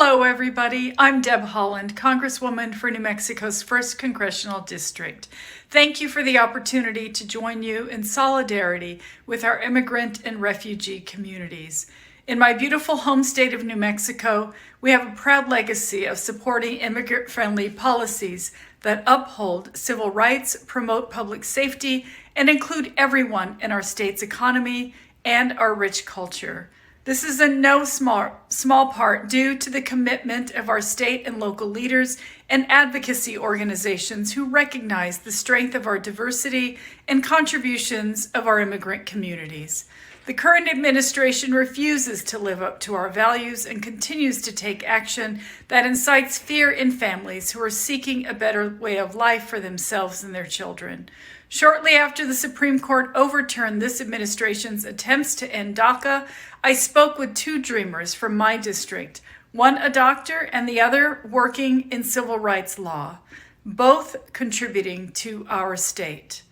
Hello, everybody. I'm Deb Haaland, Congresswoman for New Mexico's 1st Congressional District. Thank you for the opportunity to join you in solidarity with our immigrant and refugee communities. In my beautiful home state of New Mexico, we have a proud legacy of supporting immigrant-friendly policies that uphold civil rights, promote public safety, and include everyone in our state's economy and our rich culture. This is in no small part due to the commitment of our state and local leaders and advocacy organizations who recognize the strength of our diversity and contributions of our immigrant communities. The current administration refuses to live up to our values and continues to take action that incites fear in families who are seeking a better way of life for themselves and their children. Shortly after the Supreme Court overturned this administration's attempts to end DACA, I spoke with two dreamers from my district, one a doctor and the other working in civil rights law, both contributing to our state.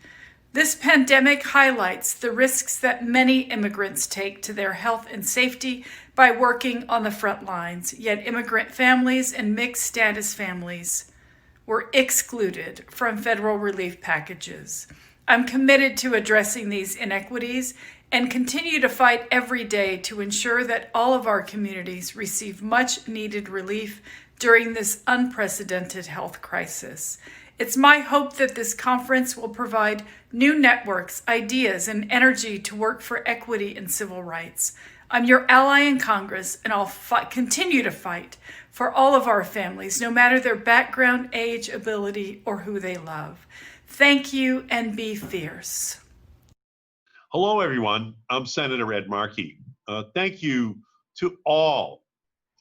This pandemic highlights the risks that many immigrants take to their health and safety by working on the front lines, yet immigrant families and mixed status families were excluded from federal relief packages. I'm committed to addressing these inequities and continue to fight every day to ensure that all of our communities receive much needed relief during this unprecedented health crisis. It's my hope that this conference will provide new networks, ideas, and energy to work for equity and civil rights. I'm your ally in Congress, and I'll continue to fight for all of our families, no matter their background, age, ability, or who they love. Thank you, and be fierce. Hello, everyone. I'm Senator Ed Markey. Thank you to all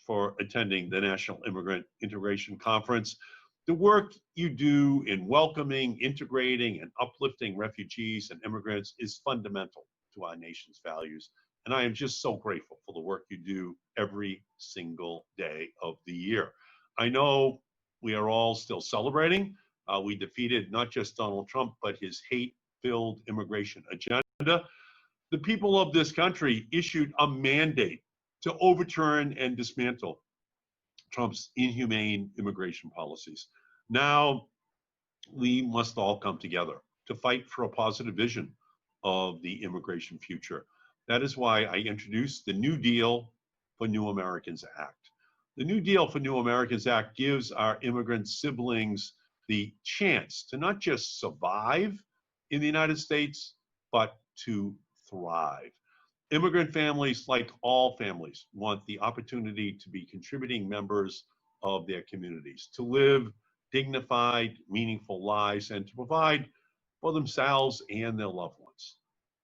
for attending the National Immigrant Integration Conference. The work you do in welcoming, integrating, and uplifting refugees and immigrants is fundamental to our nation's values. And I am just so grateful for the work you do every single day of the year. I know we are all still celebrating. We defeated not just Donald Trump, but his hate-filled immigration agenda. The people of this country issued a mandate to overturn and dismantle Trump's inhumane immigration policies. Now, we must all come together to fight for a positive vision of the immigration future. That is why I introduced the New Deal for New Americans Act. The New Deal for New Americans Act gives our immigrant siblings the chance to not just survive in the United States, but to thrive. Immigrant families, like all families, want the opportunity to be contributing members of their communities, to live dignified, meaningful lives, and to provide for themselves and their loved ones.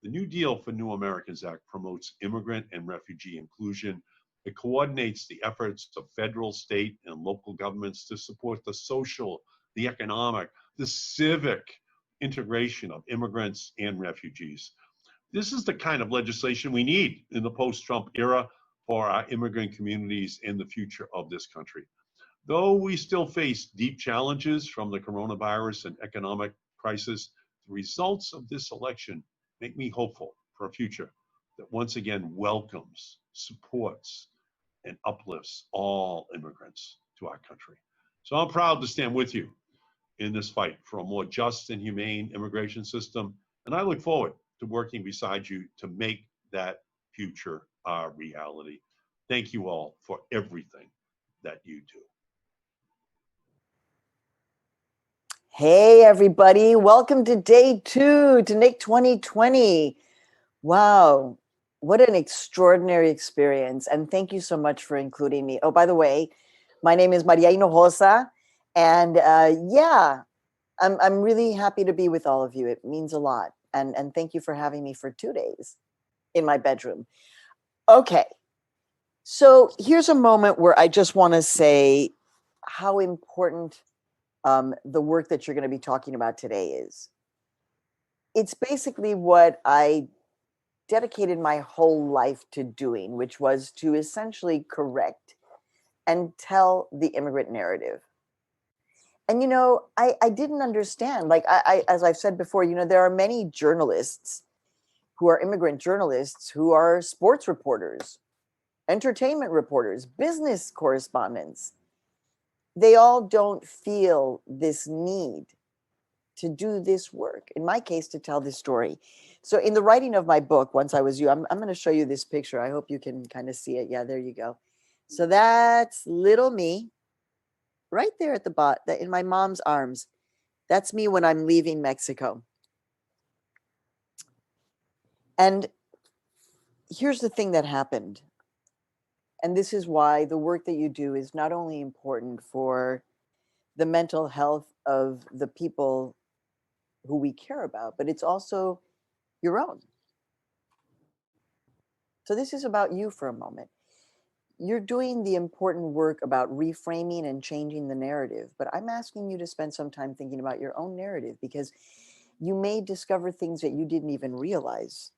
The New Deal for New Americans Act promotes immigrant and refugee inclusion. It coordinates the efforts of federal, state, and local governments to support the social, the economic, the civic integration of immigrants and refugees. This is the kind of legislation we need in the post-Trump era for our immigrant communities and the future of this country. Though we still face deep challenges from the coronavirus and economic crisis, the results of this election make me hopeful for a future that once again welcomes, supports, and uplifts all immigrants to our country. So I'm proud to stand with you in this fight for a more just and humane immigration system, and I look forward to working beside you to make that future our reality. Thank you all for everything that you do. Hey, everybody. Welcome to day 2 to NIC 2020. Wow. What an extraordinary experience. And thank you so much for including me. Oh, by the way, my name is Maria Hinojosa. And I'm really happy to be with all of you. It means a lot. And thank you for having me for 2 days in my bedroom. Okay. So here's a moment where I just want to say how important the work that you're going to be talking about today is. It's basically what I dedicated my whole life to doing, which was to essentially correct and tell the immigrant narrative. And, you know, I didn't understand, like, as I've said before, you know, there are many journalists who are immigrant journalists who are sports reporters entertainment reporters, business correspondents. They all don't feel this need to do this work. In my case, to tell this story. So in the writing of my book, Once I Was You, I'm going to show you this picture. I hope you can kind of see it. Yeah, there you go. So that's little me right there at the bottom, in my mom's arms. That's me when I'm leaving Mexico. And here's the thing that happened. And this is why the work that you do is not only important for the mental health of the people who we care about, but it's also your own. So this is about you for a moment. You're doing the important work about reframing and changing the narrative, but I'm asking you to spend some time thinking about your own narrative, because you may discover things that you didn't even realize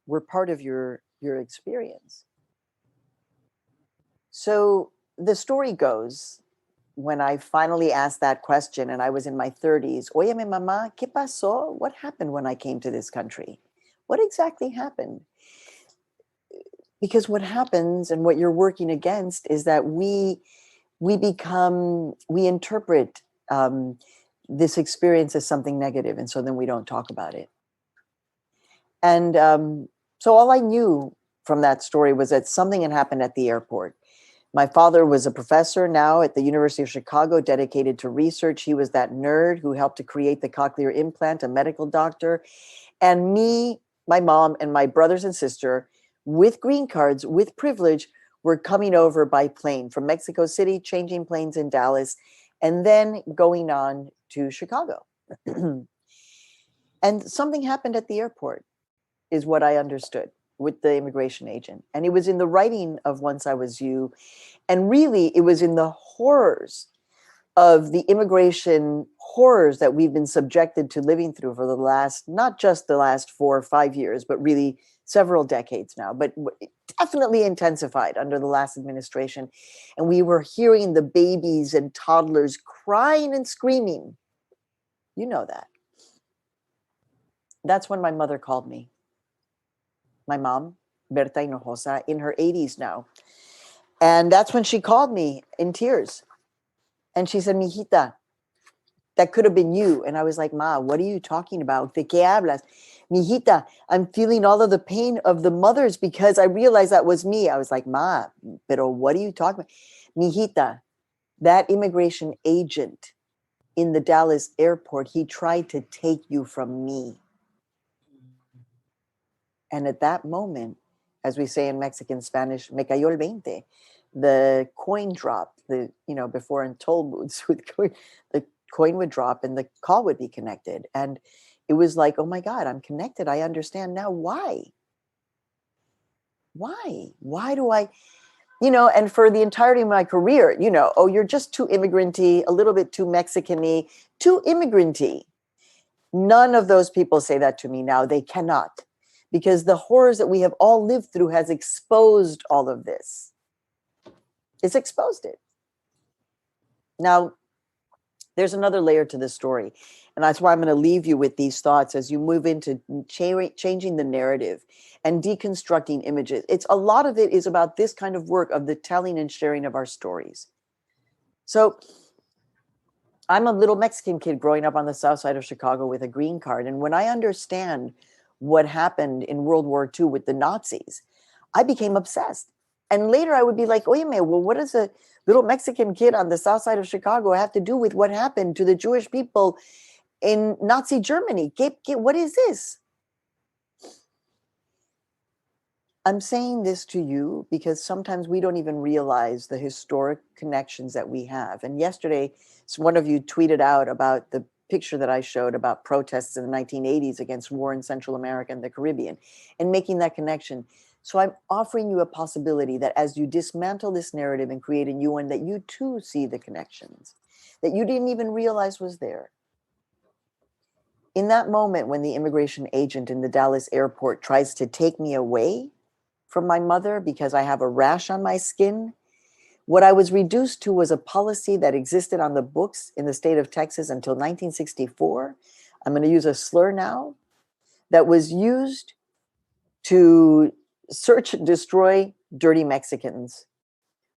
were part of your experience. So the story goes, when I finally asked that question and I was in my 30s, Oye, mi mamá, ¿qué pasó? What happened when I came to this country? What exactly happened? Because what happens and what you're working against is that we interpret this experience as something negative, and so then we don't talk about it. And so all I knew from that story was that something had happened at the airport. My father was a professor now at the University of Chicago, dedicated to research. He was that nerd who helped to create the cochlear implant, a medical doctor. And me, my mom, and my brothers and sister, with green cards, with privilege, were coming over by plane from Mexico City, changing planes in Dallas, and then going on to Chicago. And something happened at the airport, is what I understood, with the immigration agent. And it was in the writing of Once I Was You. And really, it was in the horrors of the immigration horrors that we've been subjected to living through for the last, not just the last 4 or 5 years, but really several decades now, but definitely intensified under the last administration. And we were hearing the babies and toddlers crying and screaming. You know that. That's when my mother called me. My mom, Berta Hinojosa, in her 80s now. And that's when she called me in tears. And she said, Mijita, that could have been you. And I was like, Ma, what are you talking about? ¿De qué hablas? Mijita, I'm feeling all of the pain of the mothers because I realized that was me. I was like, Ma, pero what are you talking about? Mijita, that immigration agent in the Dallas airport, he tried to take you from me. And at that moment, as we say in Mexican Spanish, me cayó el 20. The coin dropped. Before in toll booths, the coin would drop and the call would be connected. And it was like, oh my God, I'm connected. I understand now. Why? Why do I, and for the entirety of my career, oh, you're just too immigrant-y, a little bit too Mexican-y, too immigrant-y. None of those people say that to me now. They cannot. Because the horrors that we have all lived through has exposed all of this. It's exposed it. Now, there's another layer to this story. And that's why I'm going to leave you with these thoughts as you move into changing the narrative and deconstructing images. A lot of it is about this kind of work of the telling and sharing of our stories. So I'm a little Mexican kid growing up on the south side of Chicago with a green card. And when I understand what happened in World War II with the Nazis, I became obsessed. And later I would be like, oye, well, what does a little Mexican kid on the south side of Chicago have to do with what happened to the Jewish people in Nazi Germany? What is this? I'm saying this to you because sometimes we don't even realize the historic connections that we have. And yesterday, one of you tweeted out about the picture that I showed about protests in the 1980s against war in Central America and the Caribbean, and making that connection. So I'm offering you a possibility that as you dismantle this narrative and create a new one, that you too see the connections that you didn't even realize was there. In that moment, when the immigration agent in the Dallas airport tries to take me away from my mother because I have a rash on my skin, what I was reduced to was a policy that existed on the books in the state of Texas until 1964. I'm going to use a slur now, that was used to search and destroy dirty Mexicans.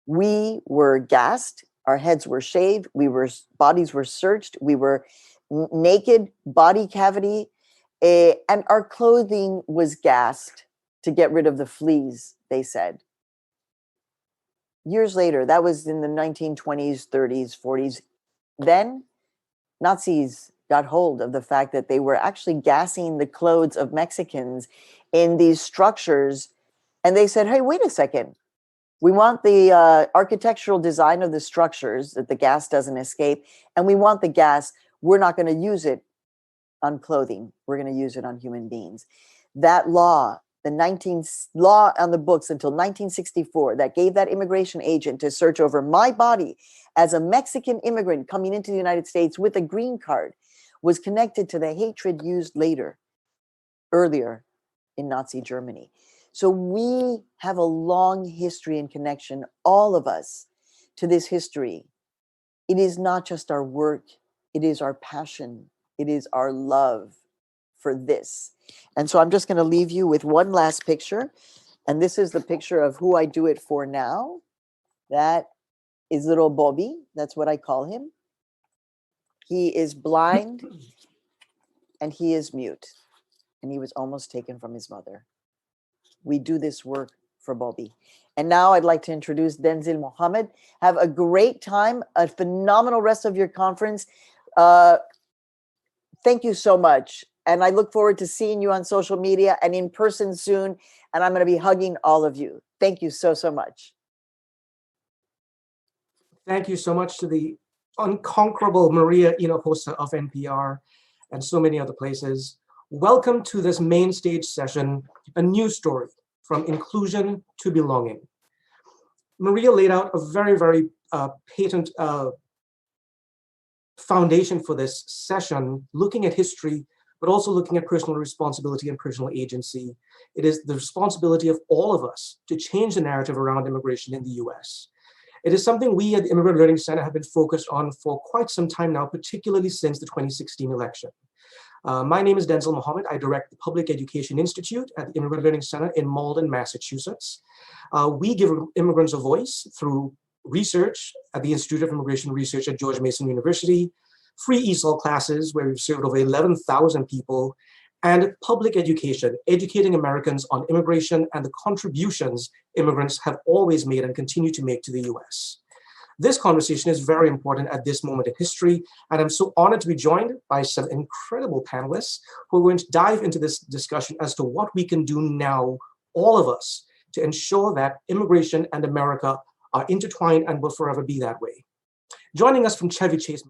We were gassed, our heads were shaved, bodies were searched, we were naked, body cavity, and our clothing was gassed to get rid of the fleas, they said. Years later, that was in the 1920s, 30s, 40s. Then Nazis got hold of the fact that they were actually gassing the clothes of Mexicans in these structures. And they said, hey, wait a second. We want the architectural design of the structures that the gas doesn't escape. And we want the gas. We're not going to use it on clothing. We're going to use it on human beings. That law, law on the books until 1964, that gave that immigration agent to search over my body as a Mexican immigrant coming into the United States with a green card, was connected to the hatred used earlier in Nazi Germany. So we have a long history and connection, all of us, to this history. It is not just our work, it is our passion, it is our love for this. And so I'm just going to leave you with one last picture. And this is the picture of who I do it for now. That is little Bobby. That's what I call him. He is blind and he is mute. And he was almost taken from his mother. We do this work for Bobby. And now I'd like to introduce Denzil Mohammed. Have a great time, a phenomenal rest of your conference. Thank you so much. And I look forward to seeing you on social media and in person soon. And I'm going to be hugging all of you. Thank you so, so much. Thank you so much to the unconquerable Maria Hinojosa of NPR and so many other places. Welcome to this main stage session, a new story from inclusion to belonging. Maria laid out a very, very patent foundation for this session, looking at history, but also looking at personal responsibility and personal agency. It is the responsibility of all of us to change the narrative around immigration in the US. It is something we at the Immigrant Learning Center have been focused on for quite some time now, particularly since the 2016 election. My name is Denzil Mohammed. I direct the Public Education Institute at the Immigrant Learning Center in Malden, Massachusetts. We give immigrants a voice through research at the Institute of Immigration Research at George Mason University, free ESOL classes where we've served over 11,000 people, and public education, educating Americans on immigration and the contributions immigrants have always made and continue to make to the US. This conversation is very important at this moment in history, and I'm so honored to be joined by some incredible panelists who are going to dive into this discussion as to what we can do now, all of us, to ensure that immigration and America are intertwined and will forever be that way. Joining us from Chevy Chase,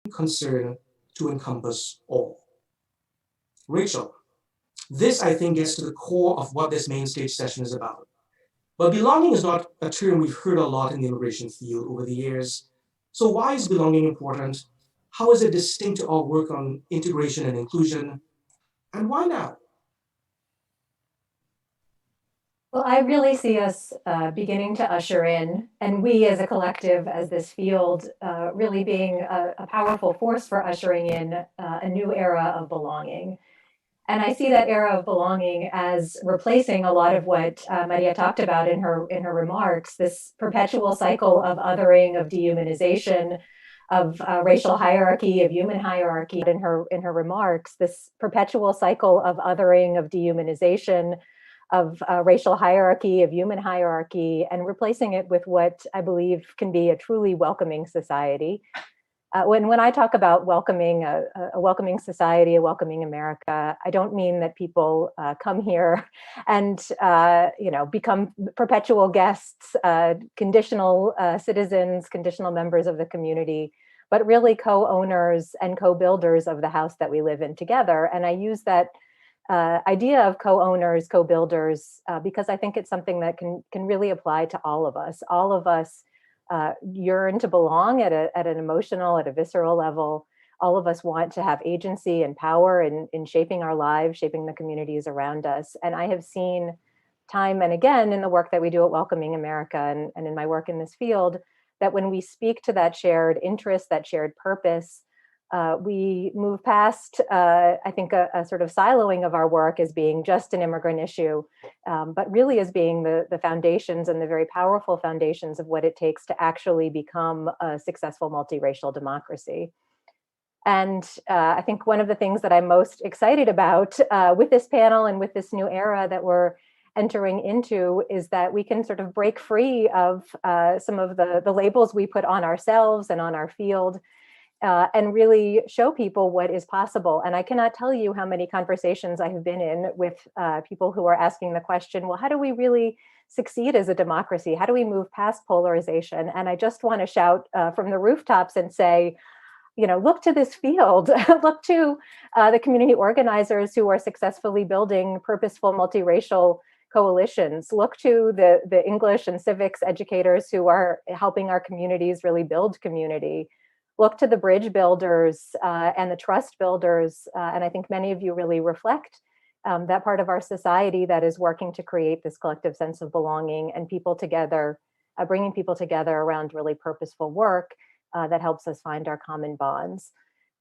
concern to encompass all. Rachel, this I think gets to the core of what this main stage session is about. But belonging is not a term we've heard a lot in the immigration field over the years. So why is belonging important? How is it distinct to our work on integration and inclusion? And why now? Well, I really see us beginning to usher in, and we as a collective, as this field, really being a powerful force for ushering in a new era of belonging. And I see that era of belonging as replacing a lot of what Maria talked about in her remarks, this perpetual cycle of othering, of dehumanization, of racial hierarchy, of human hierarchy. In her remarks, this perpetual cycle of othering, of dehumanization, of racial hierarchy, of human hierarchy, and replacing it with what I believe can be a truly welcoming society. When I talk about welcoming a welcoming society, a welcoming America, I don't mean that people come here and become perpetual guests, conditional citizens, conditional members of the community, but really co-owners and co-builders of the house that we live in together. And I use that idea of co-owners, co-builders, because I think it's something that can really apply to all of us. All of us yearn to belong at an emotional, at a visceral level. All of us want to have agency and power in shaping our lives, shaping the communities around us. And I have seen time and again in the work that we do at Welcoming America and in my work in this field, that when we speak to that shared interest, that shared purpose, we move past, I think, a sort of siloing of our work as being just an immigrant issue, but really as being the foundations and the very powerful foundations of what it takes to actually become a successful multiracial democracy. And I think one of the things that I'm most excited about with this panel and with this new era that we're entering into is that we can sort of break free of some of the labels we put on ourselves and on our field, and really show people what is possible. And I cannot tell you how many conversations I have been in with people who are asking the question, well, how do we really succeed as a democracy? How do we move past polarization? And I just want to shout from the rooftops and say, look to this field, look to the community organizers who are successfully building purposeful multiracial coalitions, look to the English and civics educators who are helping our communities really build community. Look to the bridge builders and the trust builders. And I think many of you really reflect that part of our society that is working to create this collective sense of belonging and people together, bringing people together around really purposeful work that helps us find our common bonds.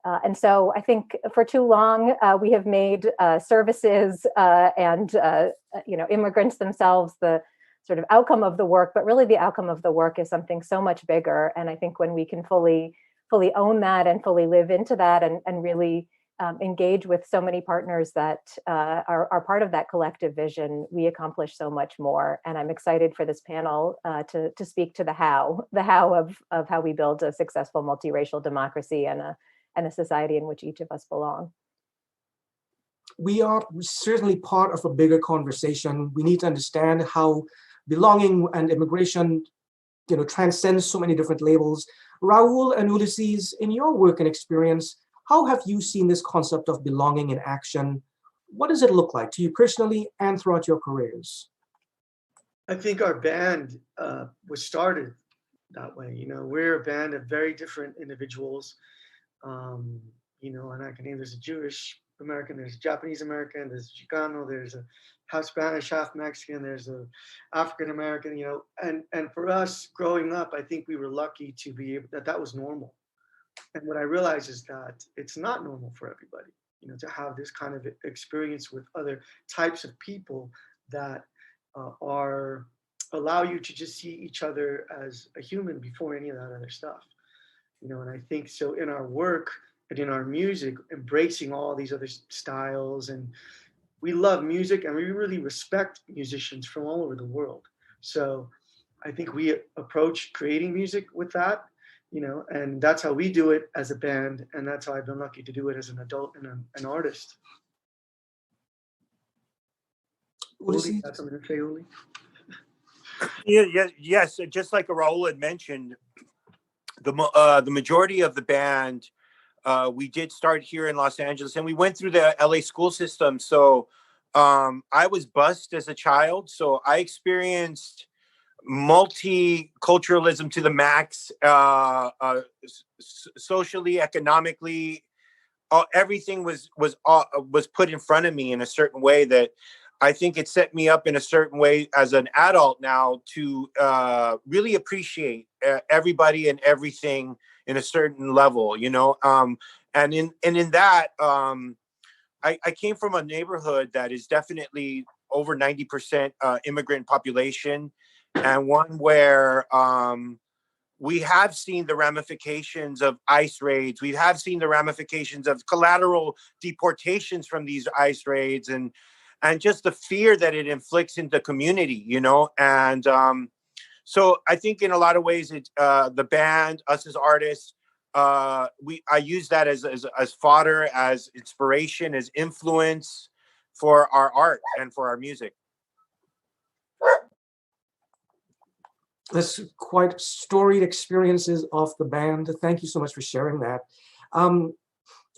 And so I think for too long, we have made services and immigrants themselves the sort of outcome of the work, but really the outcome of the work is something so much bigger. And I think when we can fully own that and fully live into that and really engage with so many partners that are part of that collective vision, we accomplish so much more. And I'm excited for this panel to speak to the how of how we build a successful multiracial democracy and a society in which each of us belong. We are certainly part of a bigger conversation. We need to understand how belonging and immigration transcends so many different labels. Raul and Ulises, in your work and experience, how have you seen this concept of belonging in action? What does it look like to you personally and throughout your careers? I think our band was started that way. We're a band of very different individuals. And I can name, there's a Jewish American, there's a Japanese American, there's a Chicano, there's a half Spanish, half Mexican, there's a African American, and for us growing up, I think we were lucky to be able, that was normal. And what I realized is that it's not normal for everybody, to have this kind of experience with other types of people that allow you to just see each other as a human before any of that other stuff. And I think so in our work and in our music, embracing all these other styles, and we love music and we really respect musicians from all over the world. So I think we approach creating music with that, and that's how we do it as a band. And that's how I've been lucky to do it as an adult and an artist. Uli, that's something to say, Uli? Yes. Just like Raul had mentioned, the majority of the band We did start here in Los Angeles, and we went through the LA school system. So I was bused as a child, so I experienced multiculturalism to the max, socially, economically. Everything was put in front of me in a certain way that I think it set me up in a certain way as an adult now to really appreciate everybody and everything in a certain level, you know. And in that, I came from a neighborhood that is definitely over 90% immigrant population, and one where we have seen the ramifications of ICE raids. We have seen the ramifications of collateral deportations from these ICE raids, and just the fear that it inflicts in the community, you know. And so I think in a lot of ways, it the band, us as artists, I use that as fodder, as inspiration, as influence for our art and for our music. That's quite storied experiences of the band. Thank you so much for sharing that.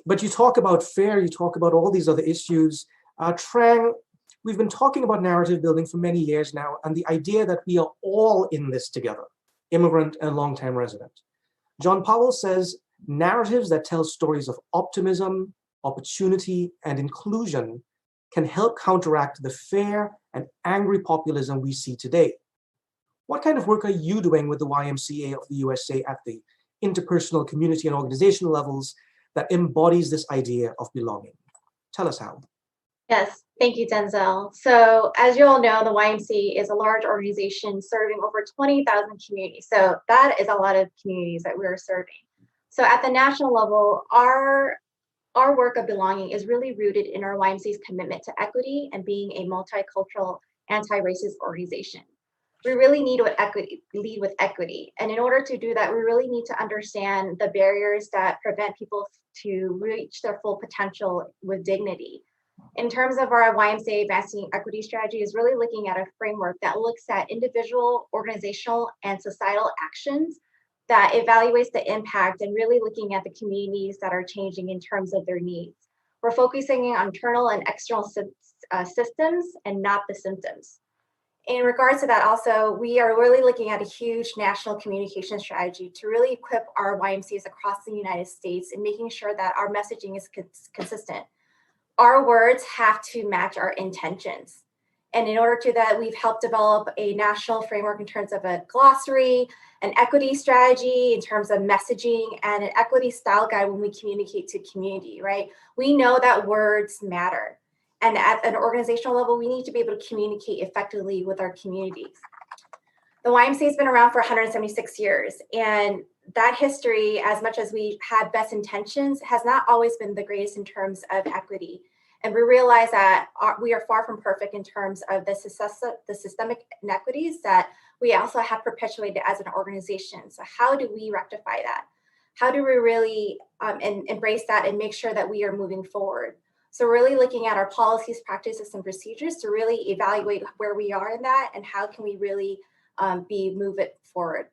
But you talk about fair, you talk about all these other issues. Trang, we've been talking about narrative building for many years now, and the idea that we are all in this together, immigrant and longtime resident. John Powell says narratives that tell stories of optimism, opportunity, and inclusion can help counteract the fear and angry populism we see today. What kind of work are you doing with the YMCA of the USA at the interpersonal, community, and organizational levels that embodies this idea of belonging? Tell us how. Yes, thank you, Denzil. So as you all know, the YMCA is a large organization serving over 20,000 communities. So that is a lot of communities that we're serving. So at the national level, our work of belonging is really rooted in our YMCA's commitment to equity and being a multicultural, anti-racist organization. We really need lead with equity. And in order to do that, we really need to understand the barriers that prevent people to reach their full potential with dignity. In terms of our YMCA advancing equity strategy is really looking at a framework that looks at individual, organizational, and societal actions that evaluates the impact and really looking at the communities that are changing in terms of their needs. We're focusing on internal and external systems and not the symptoms. In regards to that also, we are really looking at a huge national communication strategy to really equip our YMCAs across the United States and making sure that our messaging is consistent. Our words have to match our intentions. And in order to that, we've helped develop a national framework in terms of a glossary, an equity strategy, in terms of messaging, and an equity style guide when we communicate to community, right? We know that words matter. And at an organizational level, we need to be able to communicate effectively with our communities. The YMCA has been around for 176 years, and that history, as much as we had best intentions, has not always been the greatest in terms of equity. And we realize that we are far from perfect in terms of the systemic inequities that we also have perpetuated as an organization. So how do we rectify that? How do we really embrace that and make sure that we are moving forward? So really looking at our policies, practices, and procedures to really evaluate where we are in that and how can we really move it forward.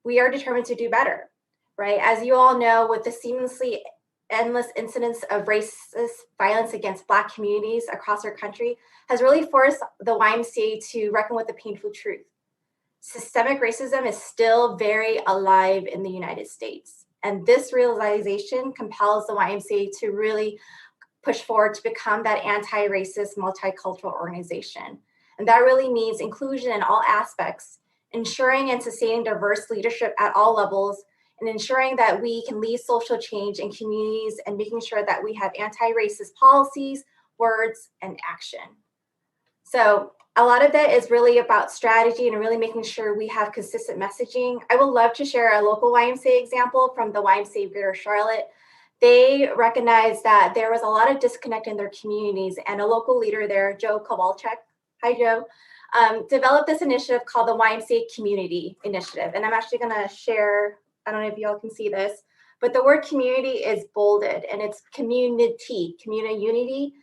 We are determined to do better, right? As you all know, with the seamlessly endless incidents of racist violence against Black communities across our country has really forced the YMCA to reckon with the painful truth. Systemic racism is still very alive in the United States. And this realization compels the YMCA to really push forward to become that anti-racist multicultural organization. And that really means inclusion in all aspects, ensuring and sustaining diverse leadership at all levels, and ensuring that we can lead social change in communities and making sure that we have anti-racist policies, words, and action. So a lot of that is really about strategy and really making sure we have consistent messaging. I would love to share a local YMCA example from the YMCA Greater Charlotte. They recognized that there was a lot of disconnect in their communities, and a local leader there, Joe Kowalczyk, hi Joe, developed this initiative called the YMCA Community Initiative. And I'm actually gonna share, I don't know if y'all can see this, but the word community is bolded and it's community unity.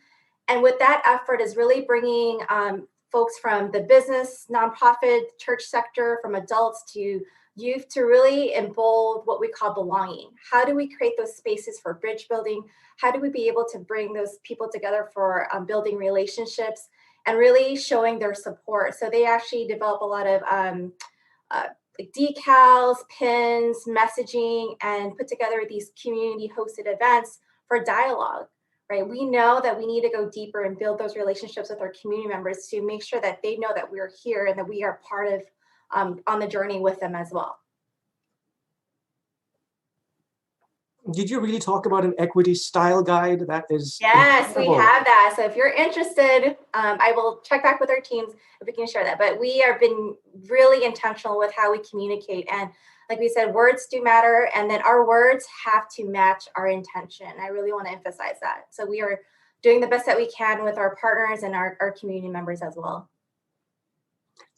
And with that effort is really bringing folks from the business, nonprofit, church sector, from adults to youth, to really embolden what we call belonging. How do we create those spaces for bridge building? How do we be able to bring those people together for building relationships and really showing their support? So they actually develop a lot of like decals, pins, messaging, and put together these community hosted events for dialogue, right? We know that we need to go deeper and build those relationships with our community members to make sure that they know that we're here and that we are part of on the journey with them as well. Did you really talk about an equity style guide? That is Yes, incredible. we have that. So if you're interested, I will check back with our teams if we can share that. But we have been really intentional with how we communicate. And like we said, words do matter. And then our words have to match our intention. I really want to emphasize that. So we are doing the best that we can with our partners and our community members as well.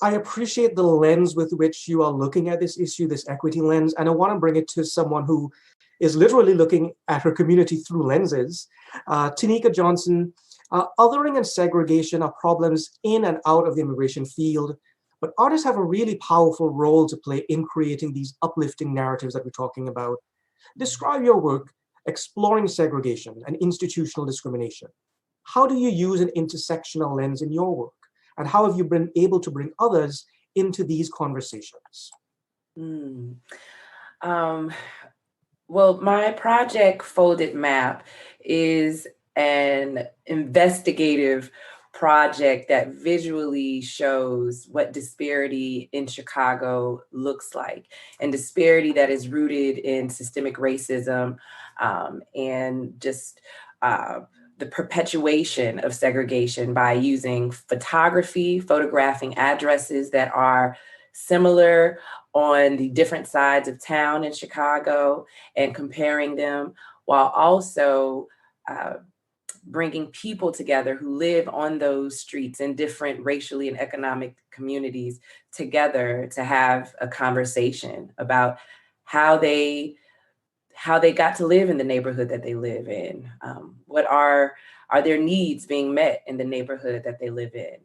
I appreciate the lens with which you are looking at this issue, this equity lens, and I want to bring it to someone who is literally looking at her community through lenses. Tonika Johnson, othering and segregation are problems in and out of the immigration field, but artists have a really powerful role to play in creating these uplifting narratives that we're talking about. Describe your work exploring segregation and institutional discrimination. How do you use an intersectional lens in your work? And how have you been able to bring others into these conversations? Well, my project, Folded Map, is an investigative project that visually shows what disparity in Chicago looks like, and disparity that is rooted in systemic racism and just the perpetuation of segregation by using photography, photographing addresses that are similar on the different sides of town in Chicago and comparing them, while also bringing people together who live on those streets in different racially and economic communities together to have a conversation about how they got to live in the neighborhood that they live in. What are their needs being met in the neighborhood that they live in?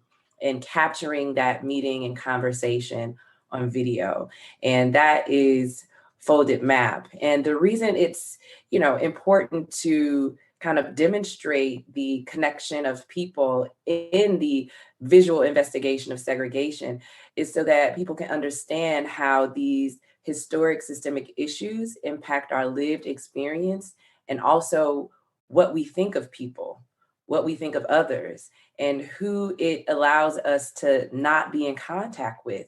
And capturing that meeting and conversation on video. And that is Folded Map. And the reason it's, important to kind of demonstrate the connection of people in the visual investigation of segregation is so that people can understand how these historic systemic issues impact our lived experience, and also what we think of people, what we think of others, and who it allows us to not be in contact with.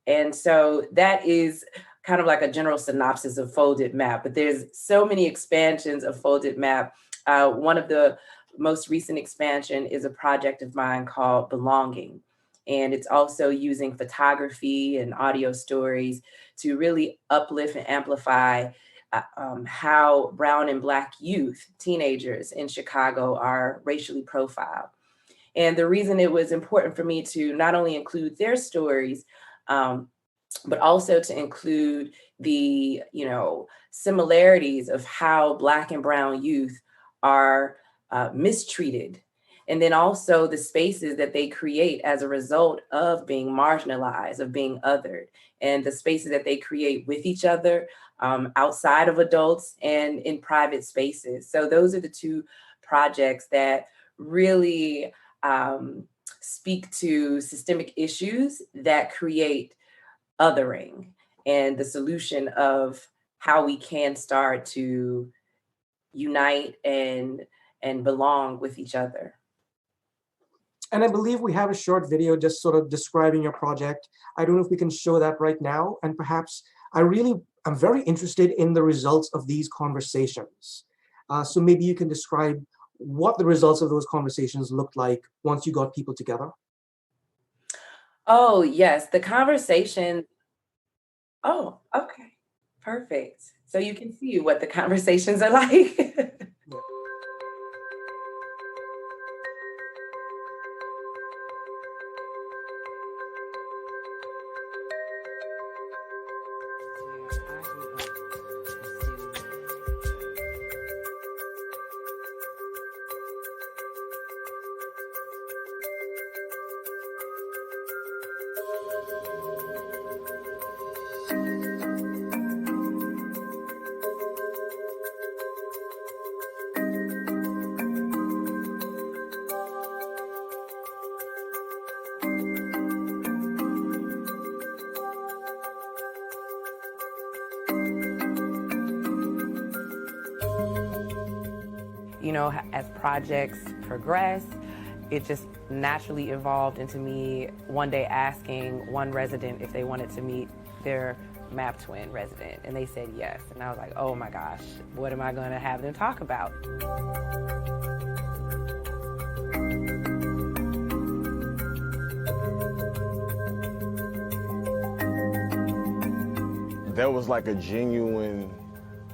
And so that is kind of like a general synopsis of Folded Map, but there's so many expansions of Folded Map. One of the most recent expansion is a project of mine called Belonging. And it's also using photography and audio stories to really uplift and amplify how Brown and Black youth, teenagers in Chicago, are racially profiled. And the reason it was important for me to not only include their stories, but also to include the, similarities of how Black and Brown youth are mistreated. And then also the spaces that they create as a result of being marginalized, of being othered, and the spaces that they create with each other, outside of adults and in private spaces. So those are the two projects that really speak to systemic issues that create othering, and the solution of how we can start to unite and belong with each other. And I believe we have a short video just sort of describing your project. I don't know if we can show that right now. And perhaps I'm very interested in the results of these conversations. So maybe you can describe what the results of those conversations looked like once you got people together. Oh, yes, the conversation. Oh, okay, perfect. So you can see what the conversations are like. as projects progress, it just naturally evolved into me one day asking one resident if they wanted to meet their map twin resident, and they said yes. And I was like, oh my gosh, what am I going to have them talk about? There was like a genuine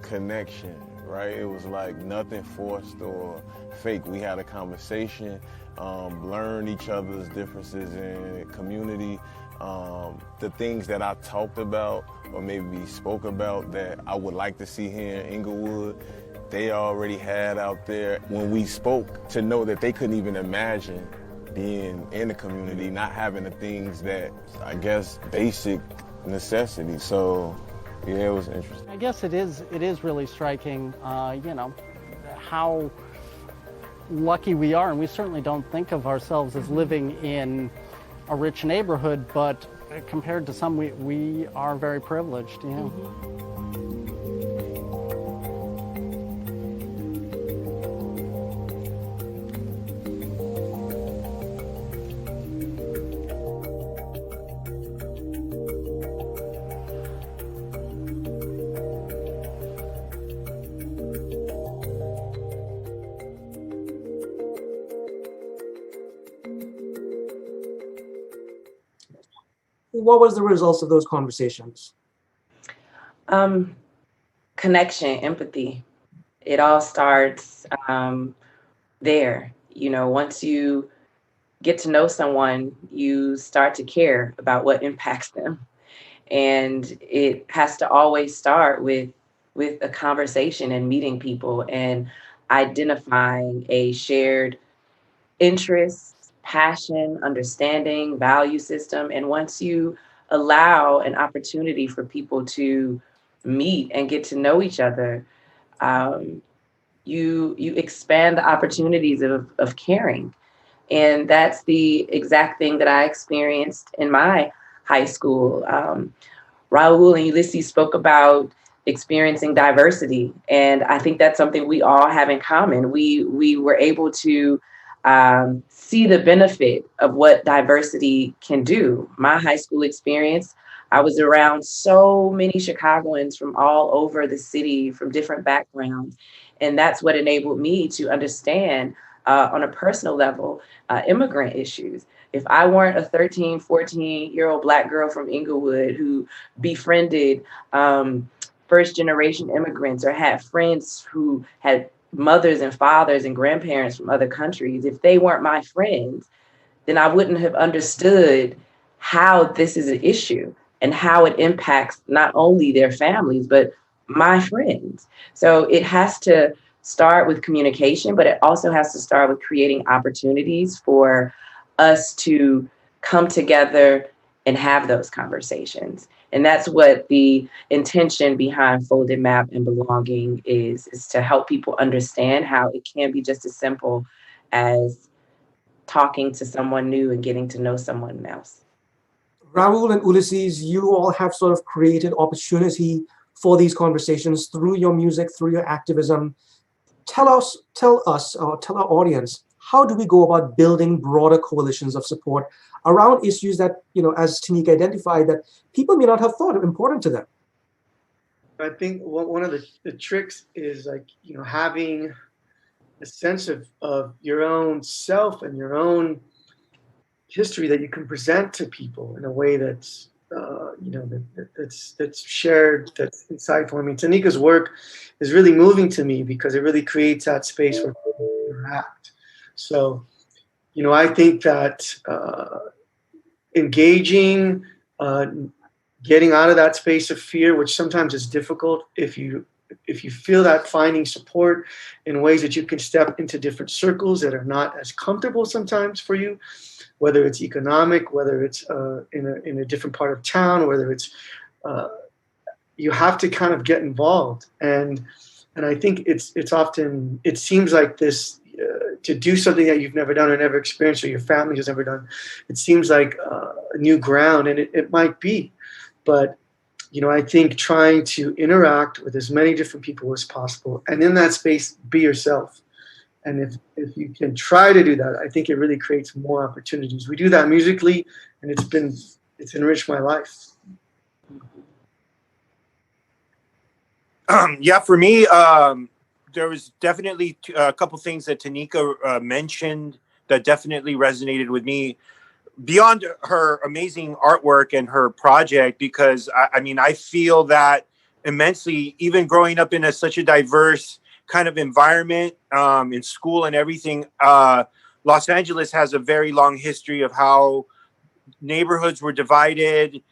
connection, right? It was like nothing forced or fake. We had a conversation, learned each other's differences in community. The things that I talked about or maybe spoke about that I would like to see here in Inglewood, they already had out there. When we spoke, to know that they couldn't even imagine being in the community, not having the things that, I guess, basic necessities. So yeah, it was interesting. I guess it is really striking, how lucky we are, and we certainly don't think of ourselves as living in a rich neighborhood, but compared to some, we are very privileged. Yeah. What was the results of those conversations? Connection, empathy. It all starts there. Once you get to know someone, you start to care about what impacts them. And it has to always start with a conversation and meeting people and identifying a shared interest, passion, understanding, value system. And once you allow an opportunity for people to meet and get to know each other, you expand the opportunities of caring. And that's the exact thing that I experienced in my high school. Raul and Ulises spoke about experiencing diversity. And I think that's something we all have in common. We were able to see the benefit of what diversity can do. My high school experience, I was around so many Chicagoans from all over the city, from different backgrounds. And that's what enabled me to understand on a personal level, immigrant issues. If I weren't a 13, 14-year-old Black girl from Inglewood who befriended first generation immigrants or had friends who had mothers and fathers and grandparents from other countries, if they weren't my friends, then I wouldn't have understood how this is an issue and how it impacts not only their families, but my friends. So it has to start with communication, but it also has to start with creating opportunities for us to come together and have those conversations. And that's what the intention behind Folded Map and Belonging is to help people understand how it can be just as simple as talking to someone new and getting to know someone else. Raul and Ulises, you all have sort of created opportunity for these conversations through your music, through your activism. Tell our audience, how do we go about building broader coalitions of support around issues that, as Tonika identified, that people may not have thought are important to them? I think one of the tricks is having a sense of your own self and your own history that you can present to people in a way that's that's shared, that's insightful. I mean, Tonika's work is really moving to me because it really creates that space where people interact. So, I think that engaging, getting out of that space of fear, which sometimes is difficult, if you feel that, finding support in ways that you can step into different circles that are not as comfortable sometimes for you, whether it's economic, whether it's in a different part of town, whether it's you have to kind of get involved. And I think it's often, it seems like this, to do something that you've never done or never experienced or your family has never done, it seems like a new ground, and it might be. But, I think trying to interact with as many different people as possible, and in that space, be yourself. And if you can try to do that, I think it really creates more opportunities. We do that musically, and it's enriched my life. Yeah, for me, there was definitely a couple things that Tonika mentioned that definitely resonated with me beyond her amazing artwork and her project, because I mean, I feel that immensely, even growing up in such a diverse kind of environment, in school and everything. Los Angeles has a very long history of how neighborhoods were divided.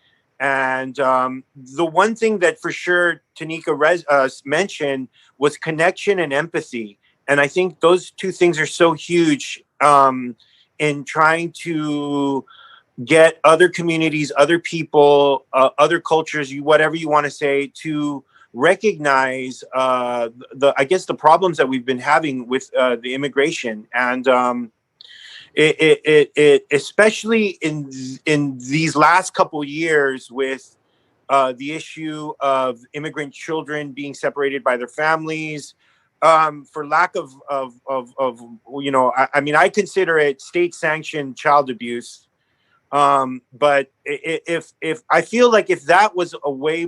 And the one thing that for sure Tonika mentioned was connection and empathy. And I think those two things are so huge in trying to get other communities, other people, other cultures, whatever you want to say, to recognize I guess the problems that we've been having with the immigration. And it especially in these last couple years with the issue of immigrant children being separated by their families, for lack of I mean, I consider it state sanctioned child abuse. But if I feel like if that was a way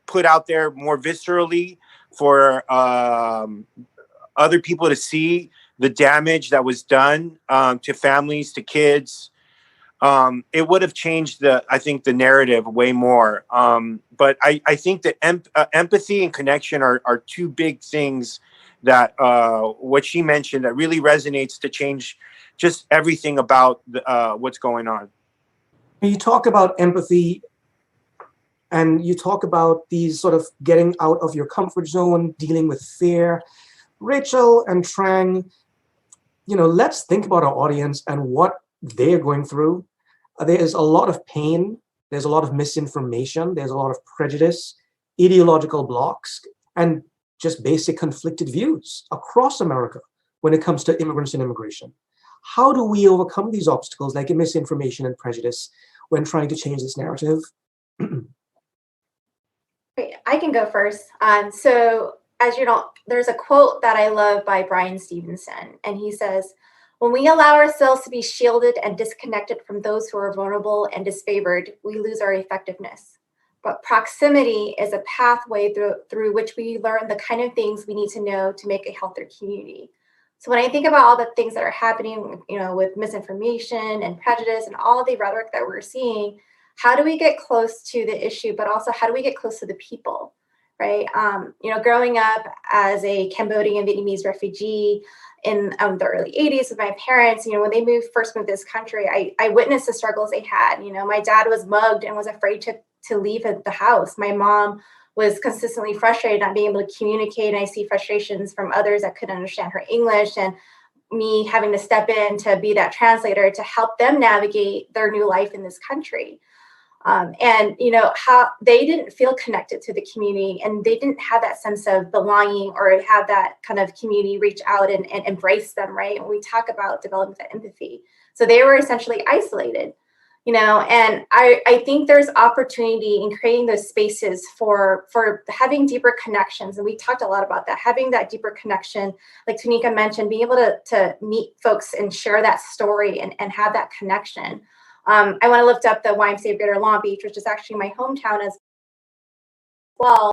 put out there more viscerally for other people to see the damage that was done to families, to kids, it would have changed I think the narrative way more. But I think that empathy and connection are two big things that what she mentioned that really resonates to change just everything about what's going on. You talk about empathy and you talk about these sort of getting out of your comfort zone, dealing with fear. Rachel and Trang, let's think about our audience and what they're going through. There is a lot of pain. There's a lot of misinformation. There's a lot of prejudice, ideological blocks, and just basic conflicted views across America when it comes to immigrants and immigration. How do we overcome these obstacles like misinformation and prejudice when trying to change this narrative? I can go first. So as you know, there's a quote that I love by Brian Stevenson, and he says, "When we allow ourselves to be shielded and disconnected from those who are vulnerable and disfavored, we lose our effectiveness. But proximity is a pathway through which we learn the kind of things we need to know to make a healthier community." So when I think about all the things that are happening, with misinformation and prejudice and all of the rhetoric that we're seeing, how do we get close to the issue, but also how do we get close to the people, right? Growing up as a Cambodian Vietnamese refugee in the early 80s with my parents, when they first moved this country, I witnessed the struggles they had. My dad was mugged and was afraid to leave the house. My mom was consistently frustrated not being able to communicate. And I see frustrations from others that couldn't understand her English, and me having to step in to be that translator to help them navigate their new life in this country. How they didn't feel connected to the community, and they didn't have that sense of belonging or have that kind of community reach out and embrace them, right? And we talk about developing that empathy. So they were essentially isolated, and I think there's opportunity in creating those spaces for having deeper connections. And we talked a lot about that, having that deeper connection, like Tonika mentioned, being able to meet folks and share that story and have that connection. I want to lift up the YMCA of Greater Long Beach, which is actually my hometown as well.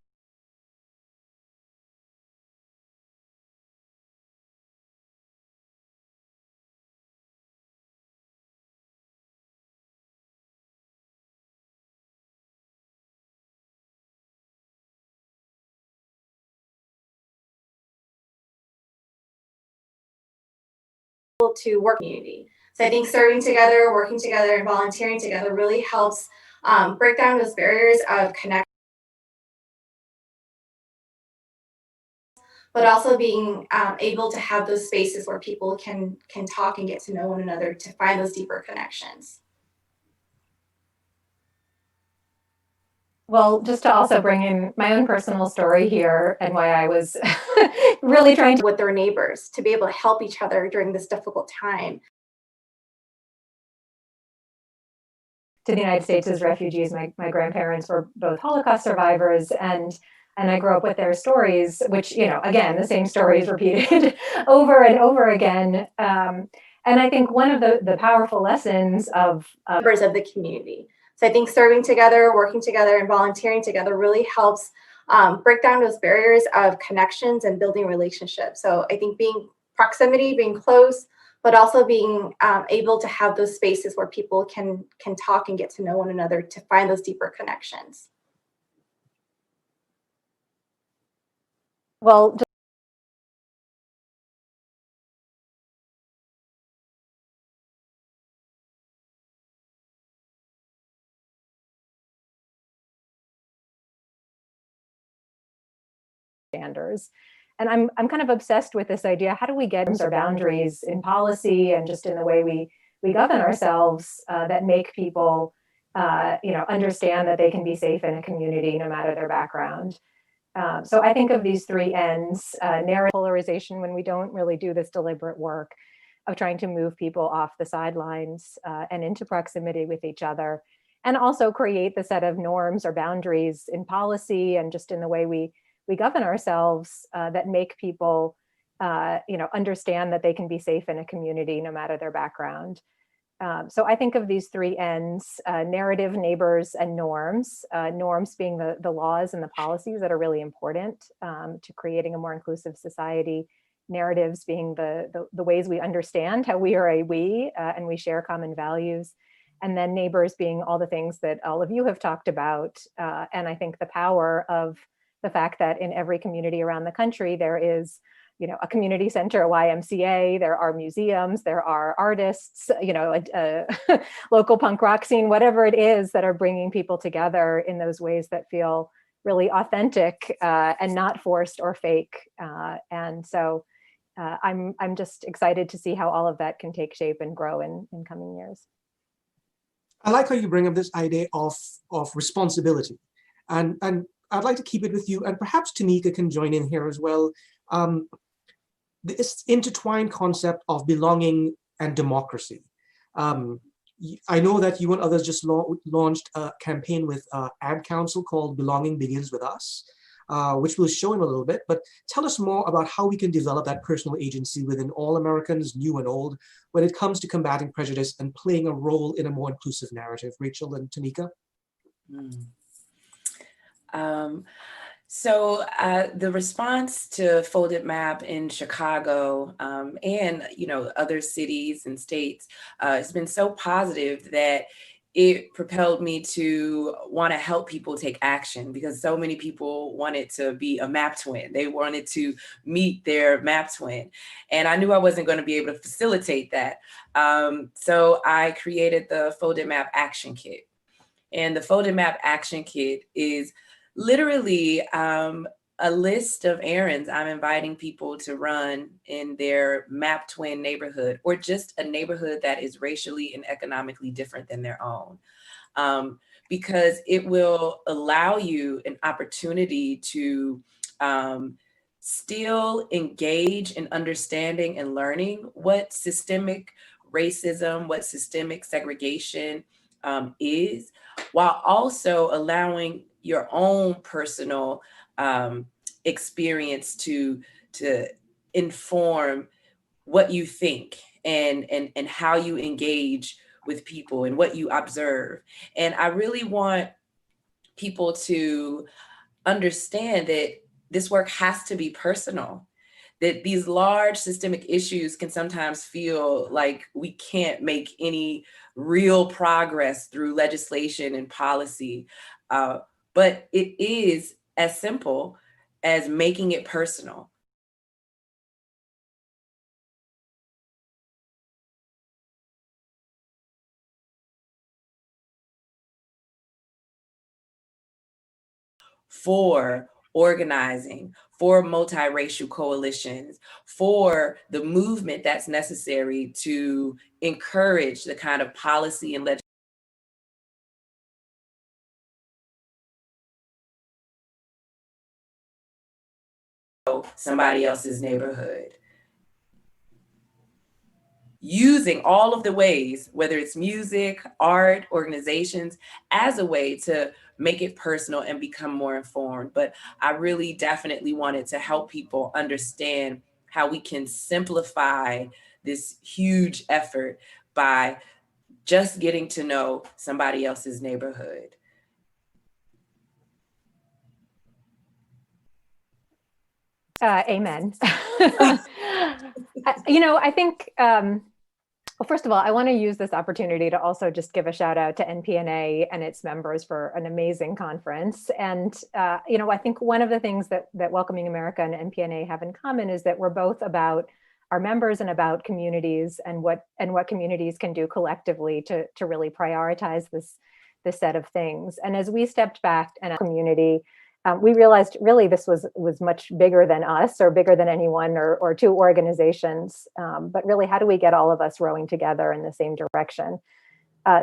To work community. So I think serving together, working together, and volunteering together really helps break down those barriers of connection, but also being able to have those spaces where people can talk and get to know one another to find those deeper connections. Well, just to also bring in my own personal story here and why I was really trying to with their neighbors to be able to help each other during this difficult time. To the United States as refugees. My grandparents were both Holocaust survivors, and And I grew up with their stories, which, again, the same stories repeated over and over again. And I think one of the powerful lessons of members of the community. So I think serving together, working together, and volunteering together really helps break down those barriers of connections and building relationships. So I think proximity, being close, but also being able to have those spaces where people can talk and get to know one another to find those deeper connections. Well, standards. And I'm kind of obsessed with this idea. How do we get our boundaries in policy and just in the way we govern ourselves that make people understand that they can be safe in a community no matter their background? So I think of these three ends: narrative polarization, when we don't really do this deliberate work of trying to move people off the sidelines and into proximity with each other, and also create the set of norms or boundaries in policy and just in the way we govern ourselves that make people understand that they can be safe in a community no matter their background. So I think of these three ends: narrative, neighbors, and norms. Norms being the laws and the policies that are really important to creating a more inclusive society. Narratives being the ways we understand how we are a we and we share common values. And then neighbors being all the things that all of you have talked about. And I think the power of the fact that in every community around the country, there is a community center, a YMCA, there are museums, there are artists, a local punk rock scene, whatever it is, that are bringing people together in those ways that feel really authentic and not forced or fake. And so I'm just excited to see how all of that can take shape and grow in coming years. I like how you bring up this idea of responsibility, and I'd like to keep it with you, and perhaps Tonika can join in here as well. This intertwined concept of belonging and democracy. I know that you and others just launched a campaign with Ad Council called Belonging Begins With Us, which we'll show in a little bit, but tell us more about how we can develop that personal agency within all Americans, new and old, when it comes to combating prejudice and playing a role in a more inclusive narrative. Rachel and Tonika? So the response to Folded Map in Chicago and other cities and states has been so positive that it propelled me to want to help people take action, because so many people wanted to be a map twin. They wanted to meet their map twin. And I knew I wasn't going to be able to facilitate that. So I created the Folded Map Action Kit. And the Folded Map Action Kit is literally a list of errands I'm inviting people to run in their map twin neighborhood, or just a neighborhood that is racially and economically different than their own. Because it will allow you an opportunity to still engage in understanding and learning what systemic racism, what systemic segregation is, while also allowing your own personal experience to inform what you think and how you engage with people and what you observe. And I really want people to understand that this work has to be personal, that these large systemic issues can sometimes feel like we can't make any real progress through legislation and policy. But it is as simple as making it personal. For organizing, for multiracial coalitions, for the movement that's necessary to encourage the kind of policy and legislation somebody else's neighborhood. using all of the ways, whether it's music, art, organizations, as a way to make it personal and become more informed. But I really definitely wanted to help people understand how we can simplify this huge effort by just getting to know somebody else's neighborhood. Amen. I think, well, first of all, I want to use this opportunity to also just give a shout out to NPNA and its members for an amazing conference. And, I think one of the things that Welcoming America and NPNA have in common is that we're both about our members and about communities and what communities can do collectively to really prioritize this set of things. And as we stepped back in a community, we realized really this was much bigger than us or bigger than any one or two organizations. But really, how do we get all of us rowing together in the same direction?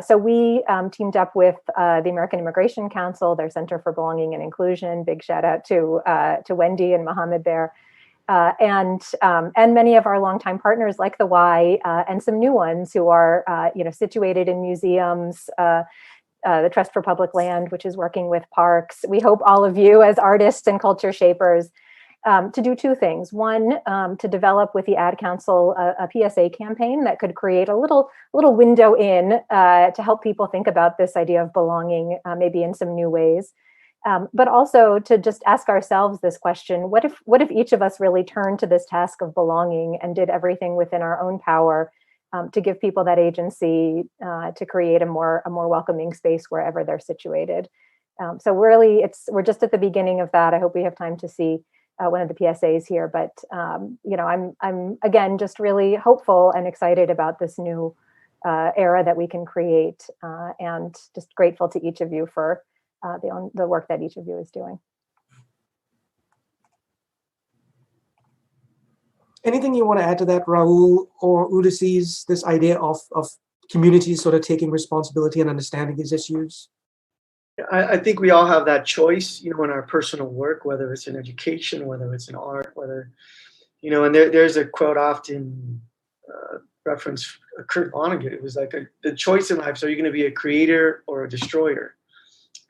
So we teamed up with the American Immigration Council, their Center for Belonging and Inclusion. Big shout out to Wendy and Mohammed there. And many of our longtime partners like the Y and some new ones who are situated in museums, the Trust for Public Land, which is working with parks. We hope all of you as artists and culture shapers to do two things. One, to develop with the Ad Council a PSA campaign that could create a little window in to help people think about this idea of belonging, maybe in some new ways. But also to just ask ourselves this question: what if each of us really turned to this task of belonging and did everything within our own power to give people that agency to create a more welcoming space wherever they're situated? So we're just at the beginning of that. I hope we have time to see one of the PSAs here, but I'm again just really hopeful and excited about this new era that we can create, and just grateful to each of you for the work that each of you is doing. Anything you want to add to that, Raul or Ulises, this idea of communities sort of taking responsibility and understanding these issues? I think we all have that choice, in our personal work, whether it's in education, whether it's in art, and there's a quote often reference Kurt Vonnegut. It was like the choice in life. So you're going to be a creator or a destroyer.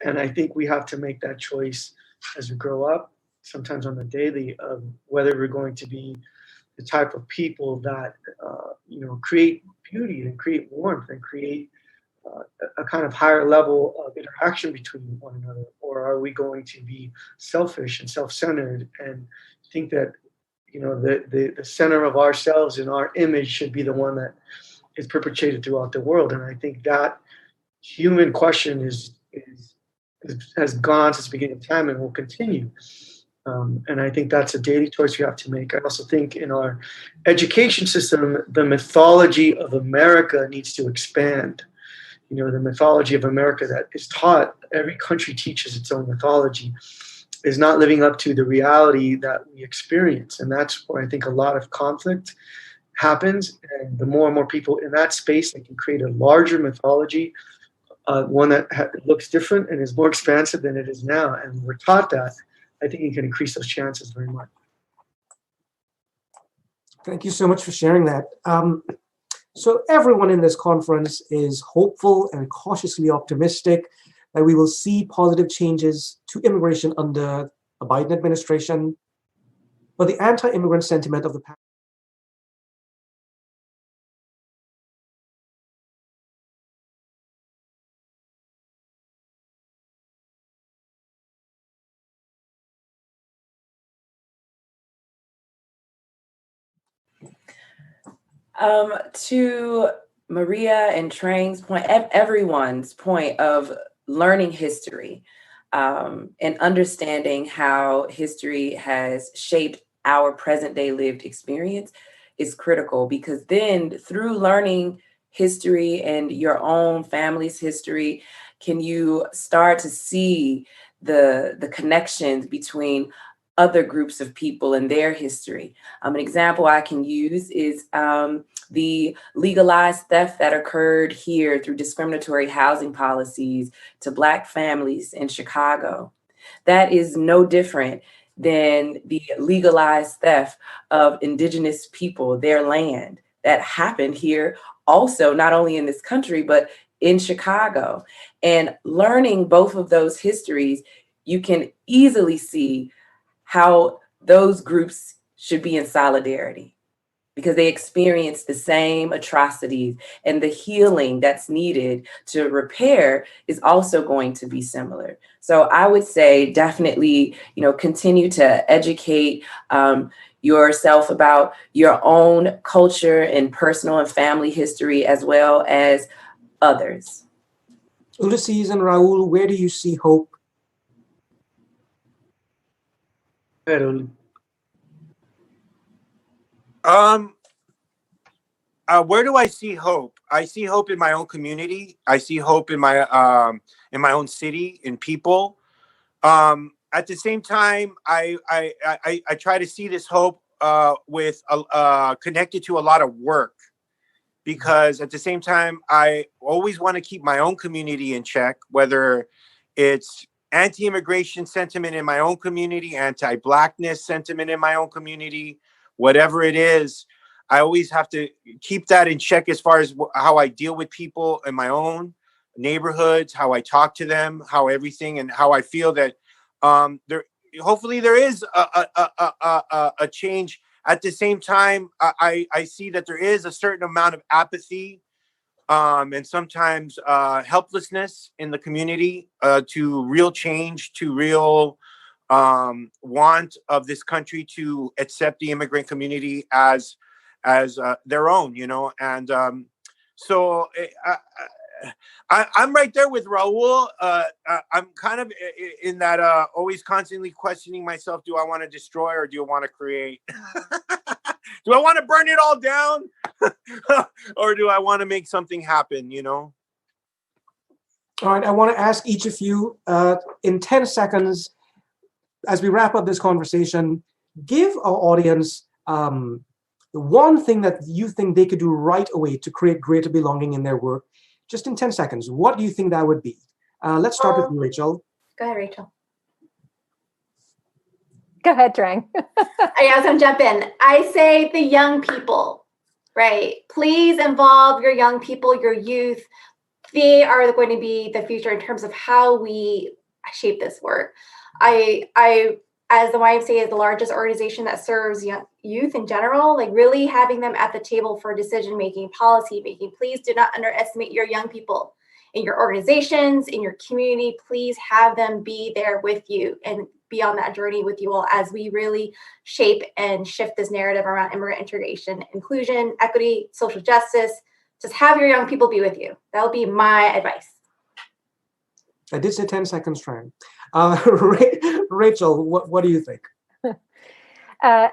And I think we have to make that choice as we grow up, sometimes on the daily, of whether we're going to be the type of people that create beauty and create warmth and create a kind of higher level of interaction between one another, or are we going to be selfish and self-centered and think that the center of ourselves and our image should be the one that is perpetuated throughout the world? And I think that human question has gone since the beginning of time and will continue. And I think that's a daily choice we have to make. I also think in our education system, the mythology of America needs to expand. The mythology of America that is taught, every country teaches its own mythology, is not living up to the reality that we experience. And that's where I think a lot of conflict happens. And the more and more people in that space that can create a larger mythology, one that looks different and is more expansive than it is now, and we're taught that, I think it can increase those chances very much. Thank you so much for sharing that. So everyone in this conference is hopeful and cautiously optimistic that we will see positive changes to immigration under the Biden administration. But the anti-immigrant sentiment of the past to Maria and Trang's point, everyone's point of learning history and understanding how history has shaped our present day lived experience is critical, because then through learning history and your own family's history, can you start to see the connections between other groups of people and their history. An example I can use is the legalized theft that occurred here through discriminatory housing policies to Black families in Chicago. That is no different than the legalized theft of Indigenous people, their land. that happened here also, not only in this country, but in Chicago. And learning both of those histories, you can easily see how those groups should be in solidarity because they experience the same atrocities, and the healing that's needed to repair is also going to be similar. So I would say definitely, continue to educate yourself about your own culture and personal and family history, as well as others. Ulises and Raul, where do you see hope? Raul. Where do I see hope? I see hope in my own community. I see hope in my own city, in people. At the same time, I try to see this hope with connected to a lot of work, because at the same time, I always want to keep my own community in check, whether it's anti-immigration sentiment in my own community, anti-Blackness sentiment in my own community, whatever it is. I always have to keep that in check as far as how I deal with people in my own neighborhoods, how I talk to them, how everything, and how I feel that hopefully there is a change. At the same time, I see that there is a certain amount of apathy and sometimes helplessness in the community to real change, to real want of this country to accept the immigrant community as their own, and so I'm right there with Raul. I'm kind of in that always constantly questioning myself: do I want to destroy or do I want to create? Do I want to burn it all down, or do I want to make something happen? All right, I want to ask each of you in 10 seconds, as we wrap up this conversation, give our audience one thing that you think they could do right away to create greater belonging in their work. Just in 10 seconds, what do you think that would be? Let's start with you, Rachel. Go ahead, Rachel. Go ahead, Trang. I was going to jump in. I say the young people, right? Please involve your young people, your youth. They are going to be the future in terms of how we shape this work. As the YMCA is the largest organization that serves youth in general, like really having them at the table for decision making, policy making. Please do not underestimate your young people in your organizations, in your community. Please have them be there with you and be on that journey with you all as we really shape and shift this narrative around immigrant integration, inclusion, equity, social justice. Just have your young people be with you. That would be my advice. I did say 10 seconds, Trang. Rachel, what do you think? I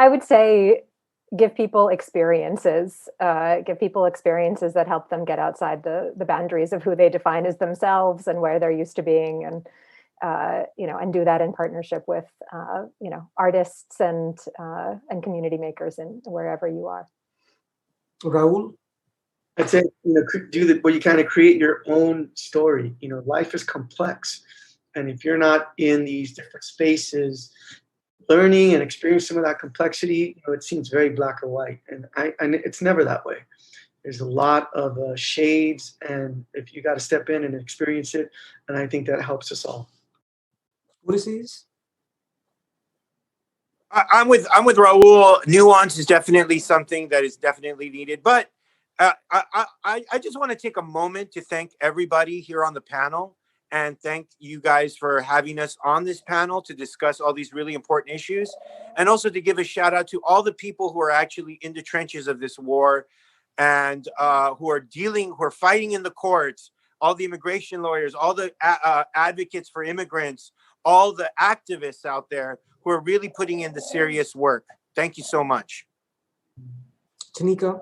would say give people experiences that help them get outside the boundaries of who they define as themselves and where they're used to being, and and do that in partnership with artists and community makers and wherever you are. Raul? I'd say, do where you kind of create your own story. Life is complex. And if you're not in these different spaces, learning and experiencing some of that complexity, it seems very black or white. And it's never that way. There's a lot of shades, and if you got to step in and experience it, and I think that helps us all. Ulises? I'm with Raul. Nuance is definitely something that is definitely needed, but I just want to take a moment to thank everybody here on the panel, and thank you guys for having us on this panel to discuss all these really important issues, and also to give a shout out to all the people who are actually in the trenches of this war, and who are fighting in the courts, all the immigration lawyers, all the advocates for immigrants, all the activists out there who are really putting in the serious work. Thank you so much. Tonika?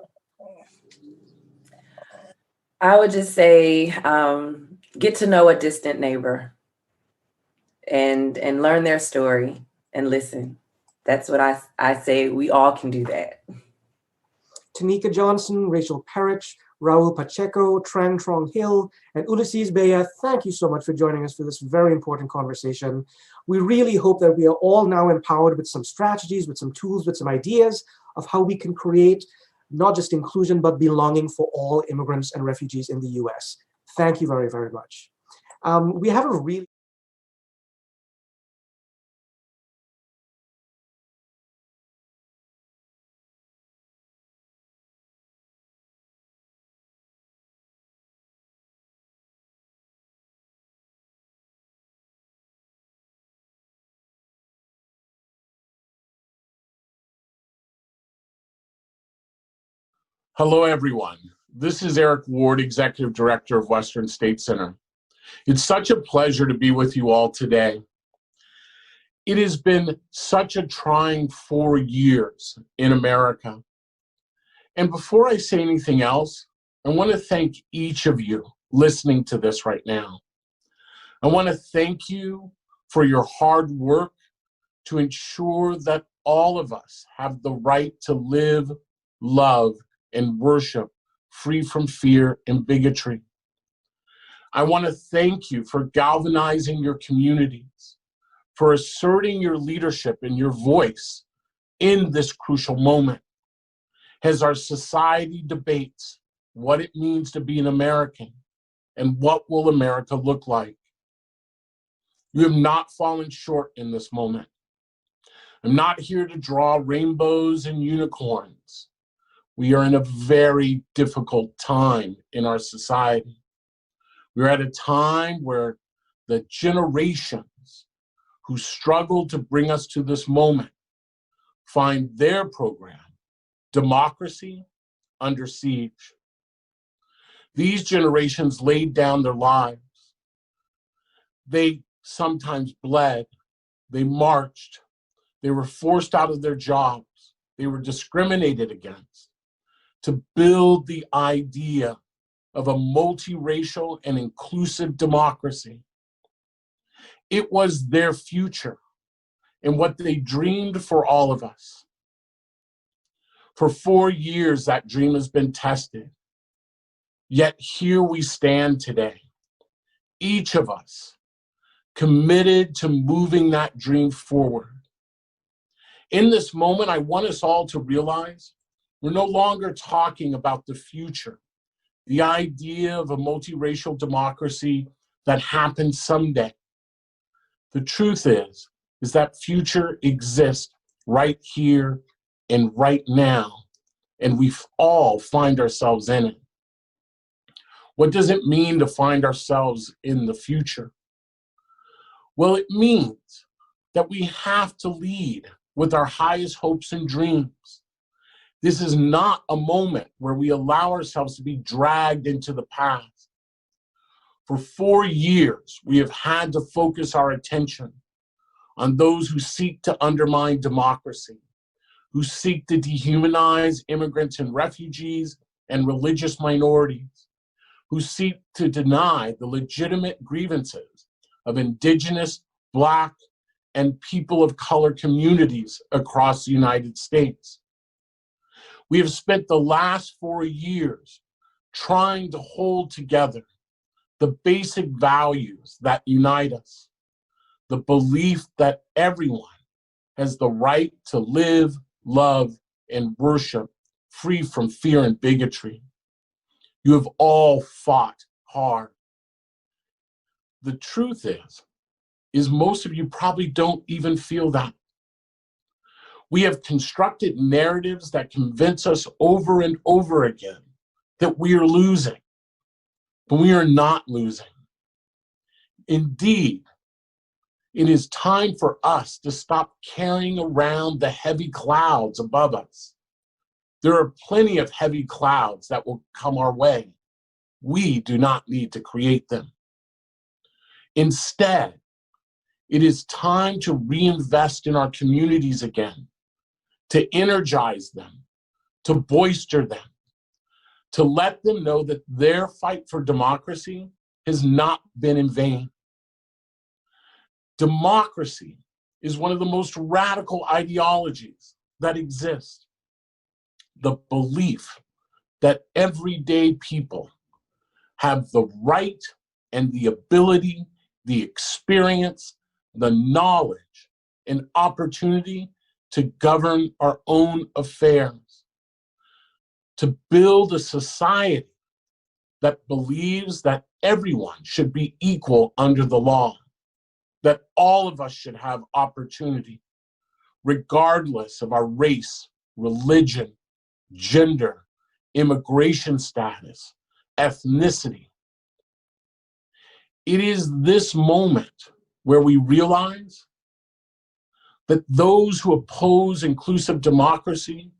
I would just say, get to know a distant neighbor and learn their story and listen. That's what I say. We all can do that. Tonika Johnson, Rachel Parrish, Raul Pacheco, Trang Trong Hill, and Ulises Bea, thank you so much for joining us for this very important conversation. We really hope that we are all now empowered with some strategies, with some tools, with some ideas of how we can create not just inclusion, but belonging for all immigrants and refugees in the US. Thank you very, very much. We have a really Hello, everyone. This is Eric Ward, Executive Director of Western State Center. It's such a pleasure to be with you all today. It has been such a trying 4 years in America. And before I say anything else, I want to thank each of you listening to this right now. I want to thank you for your hard work to ensure that all of us have the right to live, love, and worship free from fear and bigotry. I want to thank you for galvanizing your communities, for asserting your leadership and your voice in this crucial moment as our society debates what it means to be an American and what will America look like. You have not fallen short in this moment. I'm not here to draw rainbows and unicorns. We are in a very difficult time in our society. We're at a time where the generations who struggled to bring us to this moment find their program, democracy, under siege. These generations laid down their lives. They sometimes bled. They marched. They were forced out of their jobs. They were discriminated against to build the idea of a multiracial and inclusive democracy. It was their future and what they dreamed for all of us. For 4 years, that dream has been tested. Yet here we stand today, each of us committed to moving that dream forward. In this moment, I want us all to realize we're no longer talking about the future, the idea of a multiracial democracy that happens someday. The truth is that future exists right here and right now, and we all find ourselves in it. What does it mean to find ourselves in the future? Well, it means that we have to lead with our highest hopes and dreams. This is not a moment where we allow ourselves to be dragged into the past. For 4 years, we have had to focus our attention on those who seek to undermine democracy, who seek to dehumanize immigrants and refugees and religious minorities, who seek to deny the legitimate grievances of Indigenous, Black, and people of color communities across the United States. We have spent the last 4 years trying to hold together the basic values that unite us, the belief that everyone has the right to live, love, and worship free from fear and bigotry. You have all fought hard. The truth is most of you probably don't even feel that. We have constructed narratives that convince us over and over again that we are losing, but we are not losing. Indeed, it is time for us to stop carrying around the heavy clouds above us. There are plenty of heavy clouds that will come our way. We do not need to create them. Instead, it is time to reinvest in our communities again, to energize them, to bolster them, to let them know that their fight for democracy has not been in vain. Democracy is one of the most radical ideologies that exist. The belief that everyday people have the right and the ability, the experience, the knowledge, and opportunity to govern our own affairs. to build a society that believes that everyone should be equal under the law, that all of us should have opportunity, regardless of our race, religion, gender, immigration status, ethnicity. It is this moment where we realize that those who oppose inclusive democracy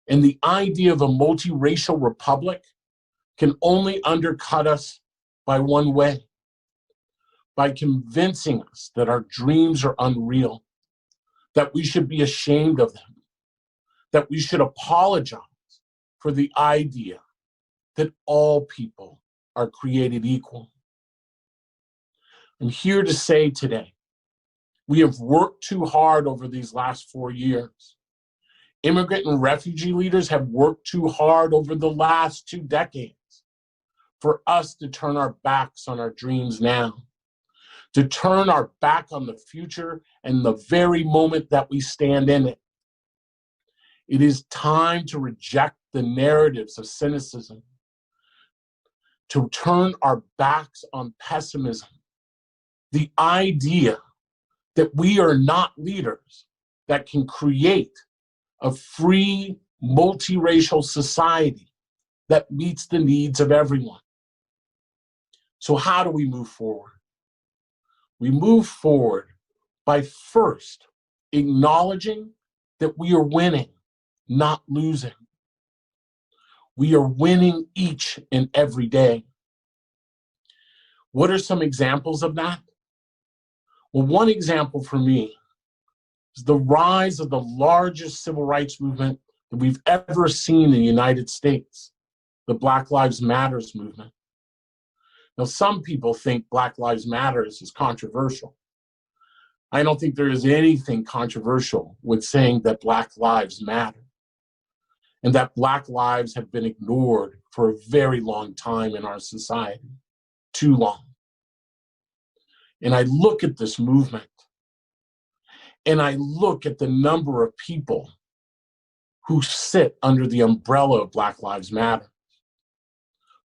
and the idea of a multiracial republic can only undercut us by one way, by convincing us that our dreams are unreal, that we should be ashamed of them, that we should apologize for the idea that all people are created equal. I'm here to say today, we have worked too hard over these last 4 years. Immigrant and refugee leaders have worked too hard over the last 2 decades for us to turn our backs on our dreams now, to turn our back on the future and the very moment that we stand in it. It is time to reject the narratives of cynicism, to turn our backs on pessimism, the idea that we are not leaders that can create a free, multiracial society that meets the needs of everyone. So how do we move forward? We move forward by first acknowledging that we are winning, not losing. We are winning each and every day. What are some examples of that? Well, one example for me is the rise of the largest civil rights movement that we've ever seen in the United States, the Black Lives Matter movement. Now, some people think Black Lives Matter is controversial. I don't think there is anything controversial with saying that Black lives matter and that Black lives have been ignored for a very long time in our society, too long. And I look at this movement and I look at the number of people who sit under the umbrella of Black Lives Matter.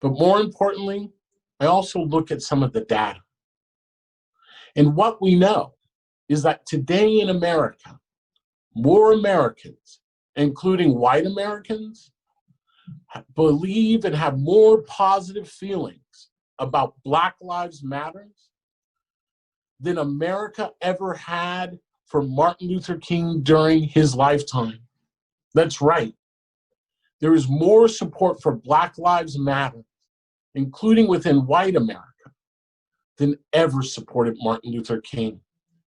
But more importantly, I also look at some of the data. And what we know is that today in America, more Americans, including white Americans, believe and have more positive feelings about Black Lives Matter than America ever had for Martin Luther King during his lifetime. That's right. There is more support for Black Lives Matter, including within white America, than ever supported Martin Luther King,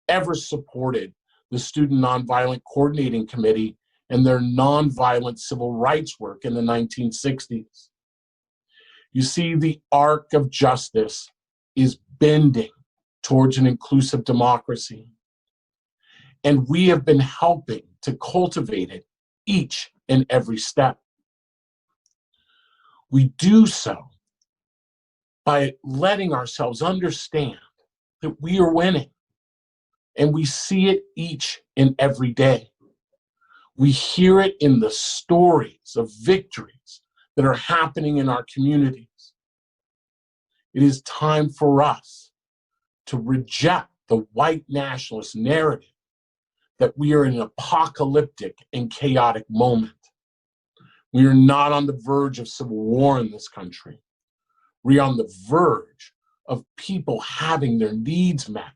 ever supported the Student Nonviolent Coordinating Committee and their nonviolent civil rights work in the 1960s. You see, the arc of justice is bending towards an inclusive democracy. And we have been helping to cultivate it each and every step. We do so by letting ourselves understand that we are winning. And we see it each and every day. We hear it in the stories of victories that are happening in our communities. It is time for us to reject the white nationalist narrative that we are in an apocalyptic and chaotic moment. We are not on the verge of civil war in this country. We are on the verge of people having their needs met,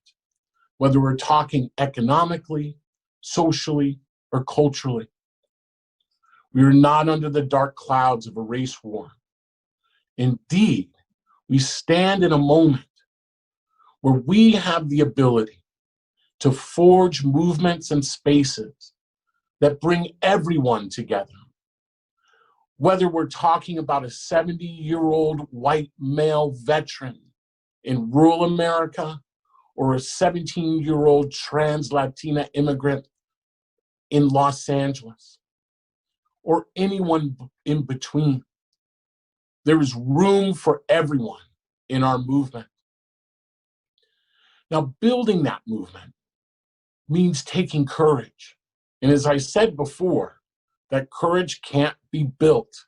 whether we're talking economically, socially, or culturally. We are not under the dark clouds of a race war. Indeed, we stand in a moment where we have the ability to forge movements and spaces that bring everyone together. Whether we're talking about a 70-year-old white male veteran in rural America or a 17-year-old trans Latina immigrant in Los Angeles, or anyone in between. There is room for everyone in our movement. Now, building that movement means taking courage. And as I said before, that courage can't be built.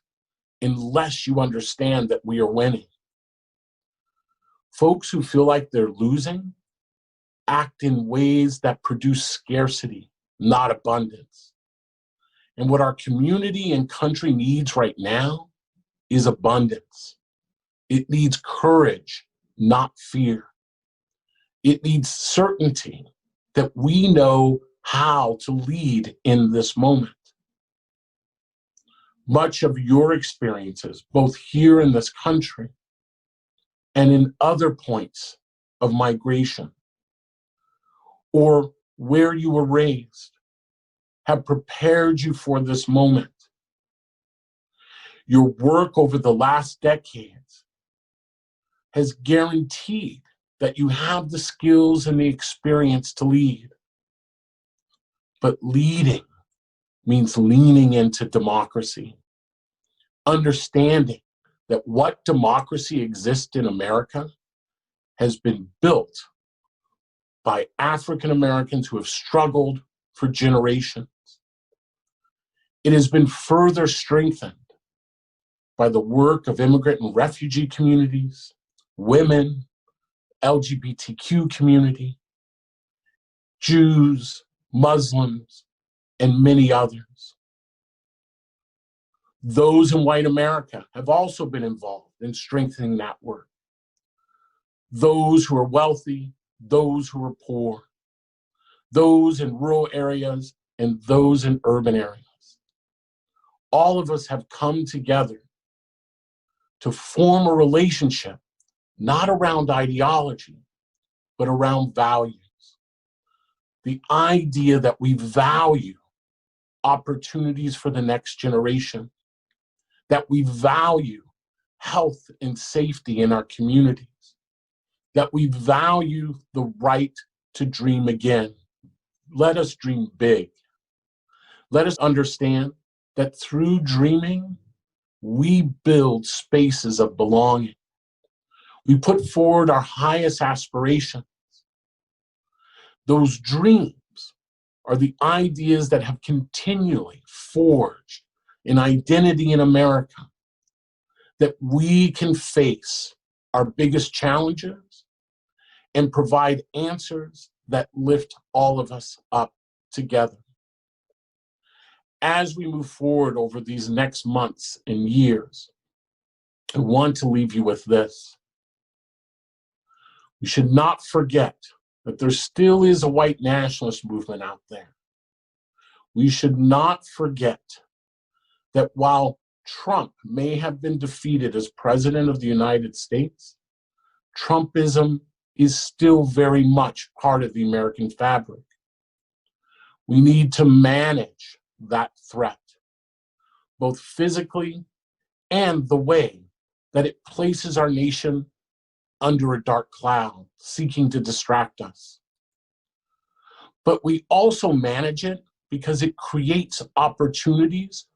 unless you understand that we are winning. Folks who feel like they're losing act in ways that produce scarcity, not abundance. And what our community and country needs right now is abundance. It needs courage, not fear. It needs certainty that we know how to lead in this moment. Much of your experiences, both here in this country and in other points of migration, or where you were raised, have prepared you for this moment. Your work over the last decades has guaranteed that you have the skills and the experience to lead. But leading means leaning into democracy, understanding that what democracy exists in America has been built by African Americans who have struggled for generations. It has been further strengthened by the work of immigrant and refugee communities, women, LGBTQ community, Jews, Muslims, and many others. Those in white America have also been involved in strengthening that work. Those who are wealthy, those who are poor, those in rural areas, and those in urban areas. All of us have come together to form a relationship, not around ideology, but around values. The idea that we value opportunities for the next generation, that we value health and safety in our communities, that we value the right to dream again. Let us dream big. Let us understand that through dreaming, we build spaces of belonging. We put forward our highest aspirations. Those dreams are the ideas that have continually forged an identity in America, that we can face our biggest challenges and provide answers that lift all of us up together. As we move forward over these next months and years, I want to leave you with this. We should not forget that there still is a white nationalist movement out there. We should not forget that while Trump may have been defeated as president of the United States, Trumpism is still very much part of the American fabric. We need to manage that threat, both physically and the way that it places our nation under a dark cloud, seeking to distract us. But we also manage it because it creates opportunities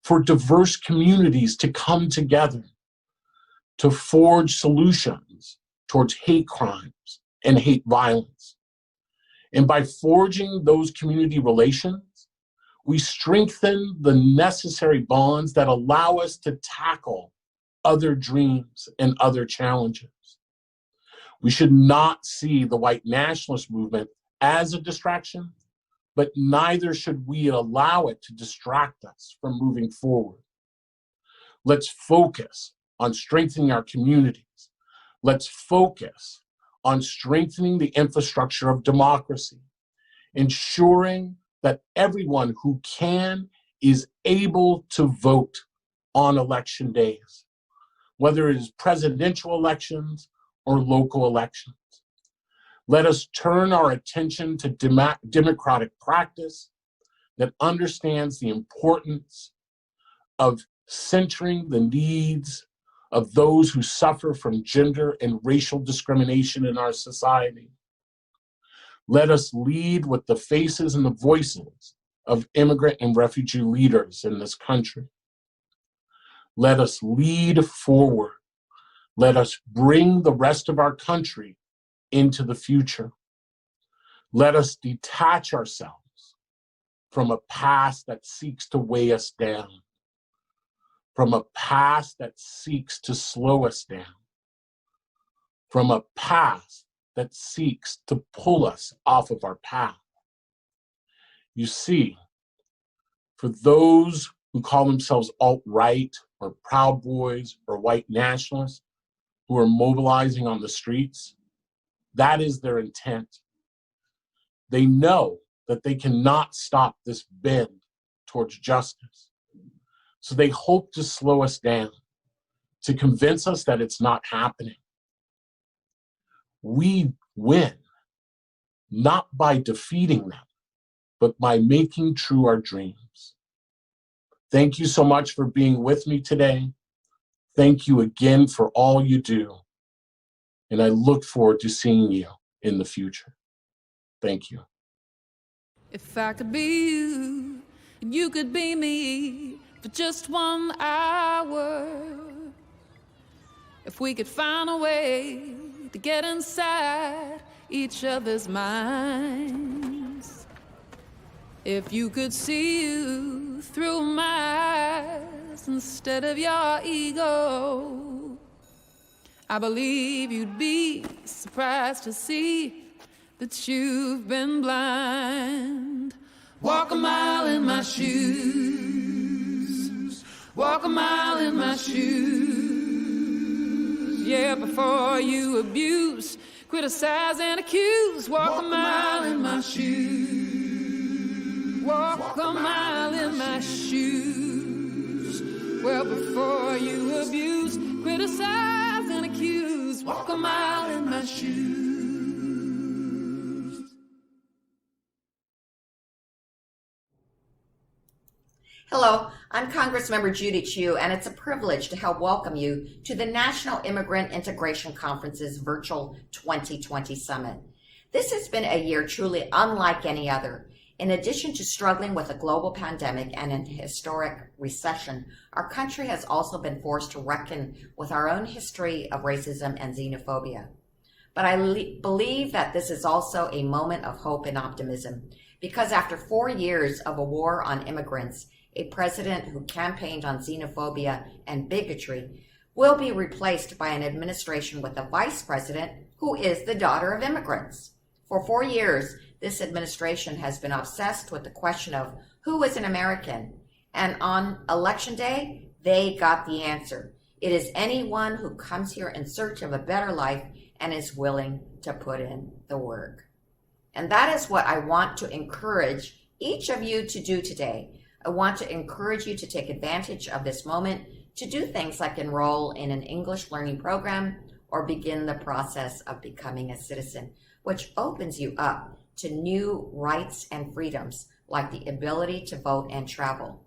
for diverse communities to come together, to forge solutions towards hate crimes and hate violence. And by forging those community relations, we strengthen the necessary bonds that allow us to tackle other dreams and other challenges. We should not see the white nationalist movement as a distraction, but neither should we allow it to distract us from moving forward. Let's focus on strengthening our communities. Let's focus on strengthening the infrastructure of democracy, ensuring that everyone who can is able to vote on election days, whether it is presidential elections or local elections. Let us turn our attention to democratic practice that understands the importance of centering the needs of those who suffer from gender and racial discrimination in our society. Let us lead with the faces and the voices of immigrant and refugee leaders in this country. Let us lead forward. Let us bring the rest of our country into the future. Let us detach ourselves from a past that seeks to weigh us down. from a past that seeks to slow us down, from a past that seeks to pull us off of our path. You see, for those who call themselves alt-right or Proud Boys or white nationalists who are mobilizing on the streets, that is their intent. They know that they cannot stop this bend towards justice. So they hope to slow us down, to convince us that it's not happening. We win, not by defeating them, but by making true our dreams. Thank you so much for being with me today. Thank you again for all you do. And I look forward to seeing you in the future. Thank you. If I could be you, and you could be me for just 1 hour. If we could find a way to get inside each other's minds. If you could see you through my eyes instead of your ego, I believe you'd be surprised to see that you've been blind. Walk a mile in my shoes. Walk a mile in my shoes. Yeah, before you abuse, criticize and accuse. Walk a mile in my shoes. Walk a mile in my shoes. Well, before you abuse, criticize and accuse. Walk a mile in my shoes. Hello, I'm Congressmember Judy Chu, and it's a privilege to help welcome you to the National Immigrant Integration Conference's virtual 2020 Summit. This has been a year truly unlike any other. In addition to struggling with a global pandemic and an historic recession, our country has also been forced to reckon with our own history of racism and xenophobia. But I believe that this is also a moment of hope and optimism, because after 4 years of a war on immigrants, a president who campaigned on xenophobia and bigotry will be replaced by an administration with a vice president who is the daughter of immigrants. For 4 years, this administration has been obsessed with the question of who is an American, and on election day, they got the answer. It is anyone who comes here in search of a better life and is willing to put in the work. And that is what I want to encourage each of you to do today. I want to encourage you to take advantage of this moment to do things like enroll in an English learning program or begin the process of becoming a citizen, which opens you up to new rights and freedoms like the ability to vote and travel.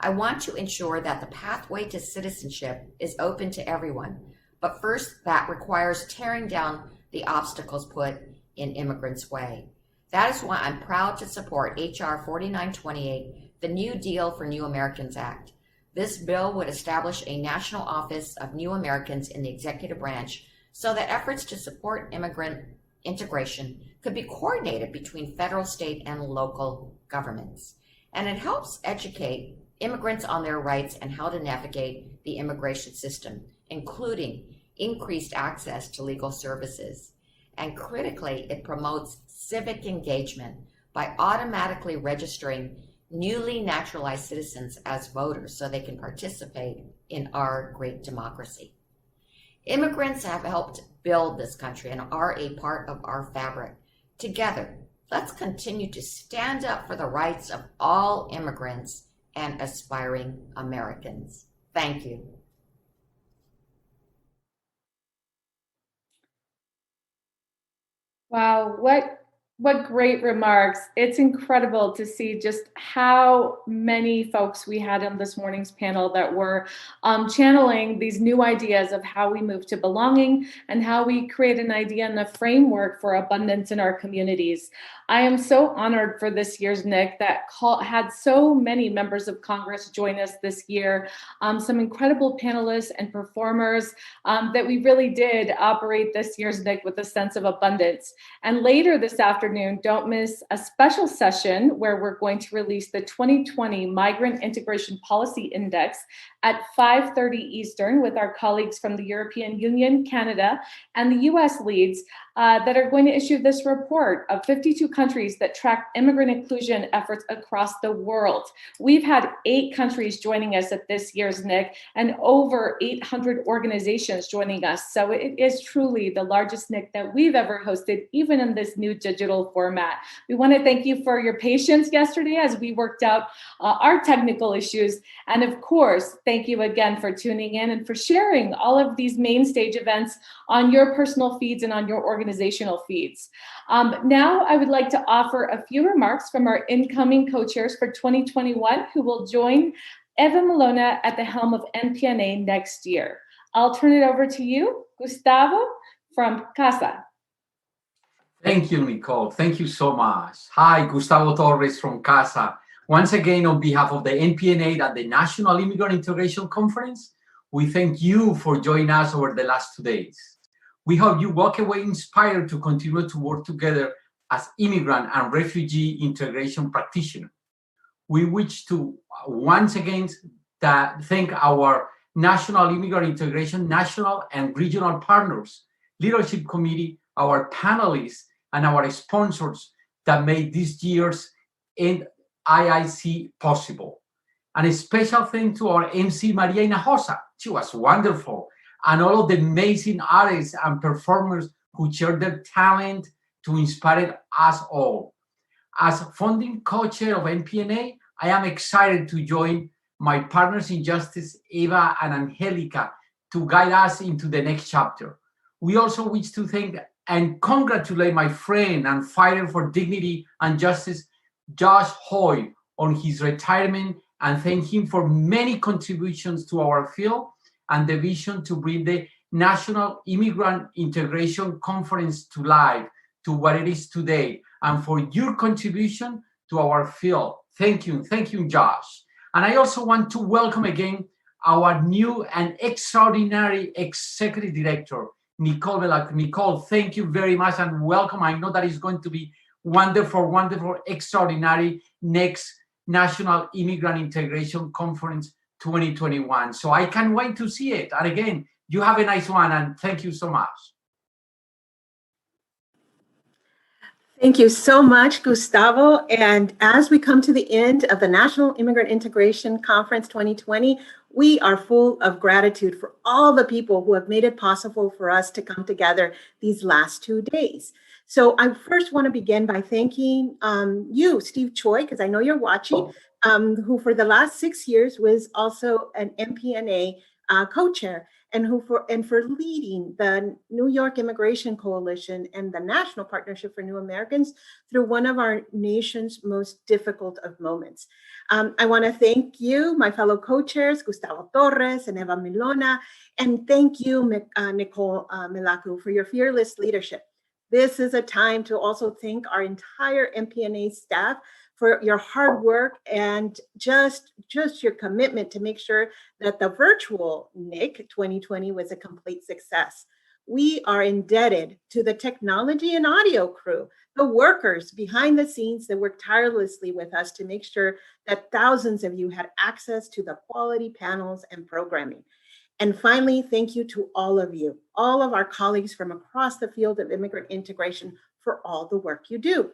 I want to ensure that the pathway to citizenship is open to everyone, but first that requires tearing down the obstacles put in immigrants' way. That is why I'm proud to support H.R. 4928, the New Deal for New Americans Act. This bill would establish a national office of New Americans in the executive branch so that efforts to support immigrant integration could be coordinated between federal, state, and local governments. And it helps educate immigrants on their rights and how to navigate the immigration system, including increased access to legal services. And critically, it promotes civic engagement by automatically registering newly naturalized citizens as voters so they can participate in our great democracy. Immigrants have helped build this country and are a part of our fabric. Together, let's continue to stand up for the rights of all immigrants and aspiring Americans. Thank you. Wow, what great remarks. It's incredible to see just how many folks we had on this morning's panel that were channeling these new ideas of how we move to belonging and how we create an idea and a framework for abundance in our communities. I am so honored for this year's NIC that had so many members of Congress join us this year, some incredible panelists and performers that we really did operate this year's NIC with a sense of abundance. And later this afternoon, afternoon, don't miss a special session where we're going to release the 2020 Migrant Integration Policy Index at 5:30 Eastern with our colleagues from the European Union, Canada, and the US leads that are going to issue this report of 52 countries that track immigrant inclusion efforts across the world. We've had 8 countries joining us at this year's NIC and over 800 organizations joining us. So it is truly the largest NIC that we've ever hosted, even in this new digital format. We want to thank you for your patience yesterday as we worked out our technical issues. And of course, thank you again for tuning in and for sharing all of these main stage events on your personal feeds and on your organizational feeds. Now I would like to offer a few remarks from our incoming co-chairs for 2021 who will join Eva Malona at the helm of MPNA next year. I'll turn it over to you, Gustavo from CASA. Thank you, Nicole. Thank you so much. Hi, Gustavo Torres from CASA. Once again, on behalf of the NPNA at the National Immigrant Integration Conference, we thank you for joining us over the last 2 days. We hope you walk away inspired to continue to work together as immigrant and refugee integration practitioners. We wish to once again thank our National Immigrant Integration National and Regional Partners, Leadership Committee, our panelists, and our sponsors that made this year's IIC possible. And a special thanks to our Emcee, Maria Hinojosa. She was wonderful. And all of the amazing artists and performers who shared their talent to inspire us all. As founding co-chair of NPNA, I am excited to join my partners in justice, Eva and Angelica, to guide us into the next chapter. We also wish to thank and congratulate my friend and fighter for dignity and justice, Josh Hoy, on his retirement, and thank him for many contributions to our field and the vision to bring the National Immigrant Integration Conference to life, to what it is today, and for your contribution to our field. Thank you, Josh. And I also want to welcome again our new and extraordinary Executive Director, Nicole Velasquez. Nicole, thank you very much and welcome. I know that it's going to be wonderful, extraordinary next National Immigrant Integration Conference 2021. So I can't wait to see it. And again, you have a nice one and thank you so much. Thank you so much, Gustavo. And as we come to the end of the National Immigrant Integration Conference 2020, we are full of gratitude for all the people who have made it possible for us to come together these last 2 days. So I first want to begin by thanking you, Steve Choi, because I know you're watching, who for the last 6 years was also an MPNA co-chair, and for leading the New York Immigration Coalition and the National Partnership for New Americans through one of our nation's most difficult of moments. I want to thank you, my fellow co-chairs, Gustavo Torres and Eva Milona, and thank you, Nicole Milaku, for your fearless leadership. This is a time to also thank our entire MPNA staff for your hard work and just your commitment to make sure that the virtual NIC 2020 was a complete success. We are indebted to the technology and audio crew, the workers behind the scenes that worked tirelessly with us to make sure that thousands of you had access to the quality panels and programming. And finally, thank you to all of you, all of our colleagues from across the field of immigrant integration for all the work you do.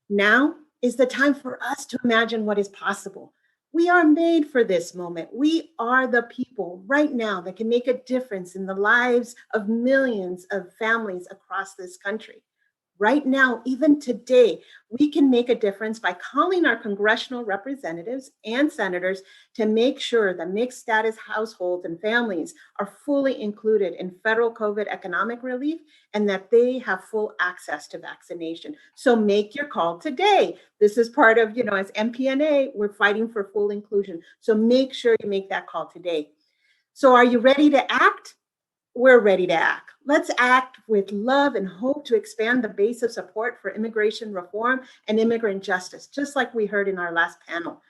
Now is the time for us to imagine what is possible. We are made for this moment. We are the people right now that can make a difference in the lives of millions of families across this country. Right now, even today, we can make a difference by calling our congressional representatives and senators to make sure that mixed status households and families are fully included in federal COVID economic relief and that they have full access to vaccination. So make your call today. This is part of, as MPNA, we're fighting for full inclusion. So make sure you make that call today. So are you ready to act? We're ready to act. Let's act with love and hope to expand the base of support for immigration reform and immigrant justice, just like we heard in our last panel.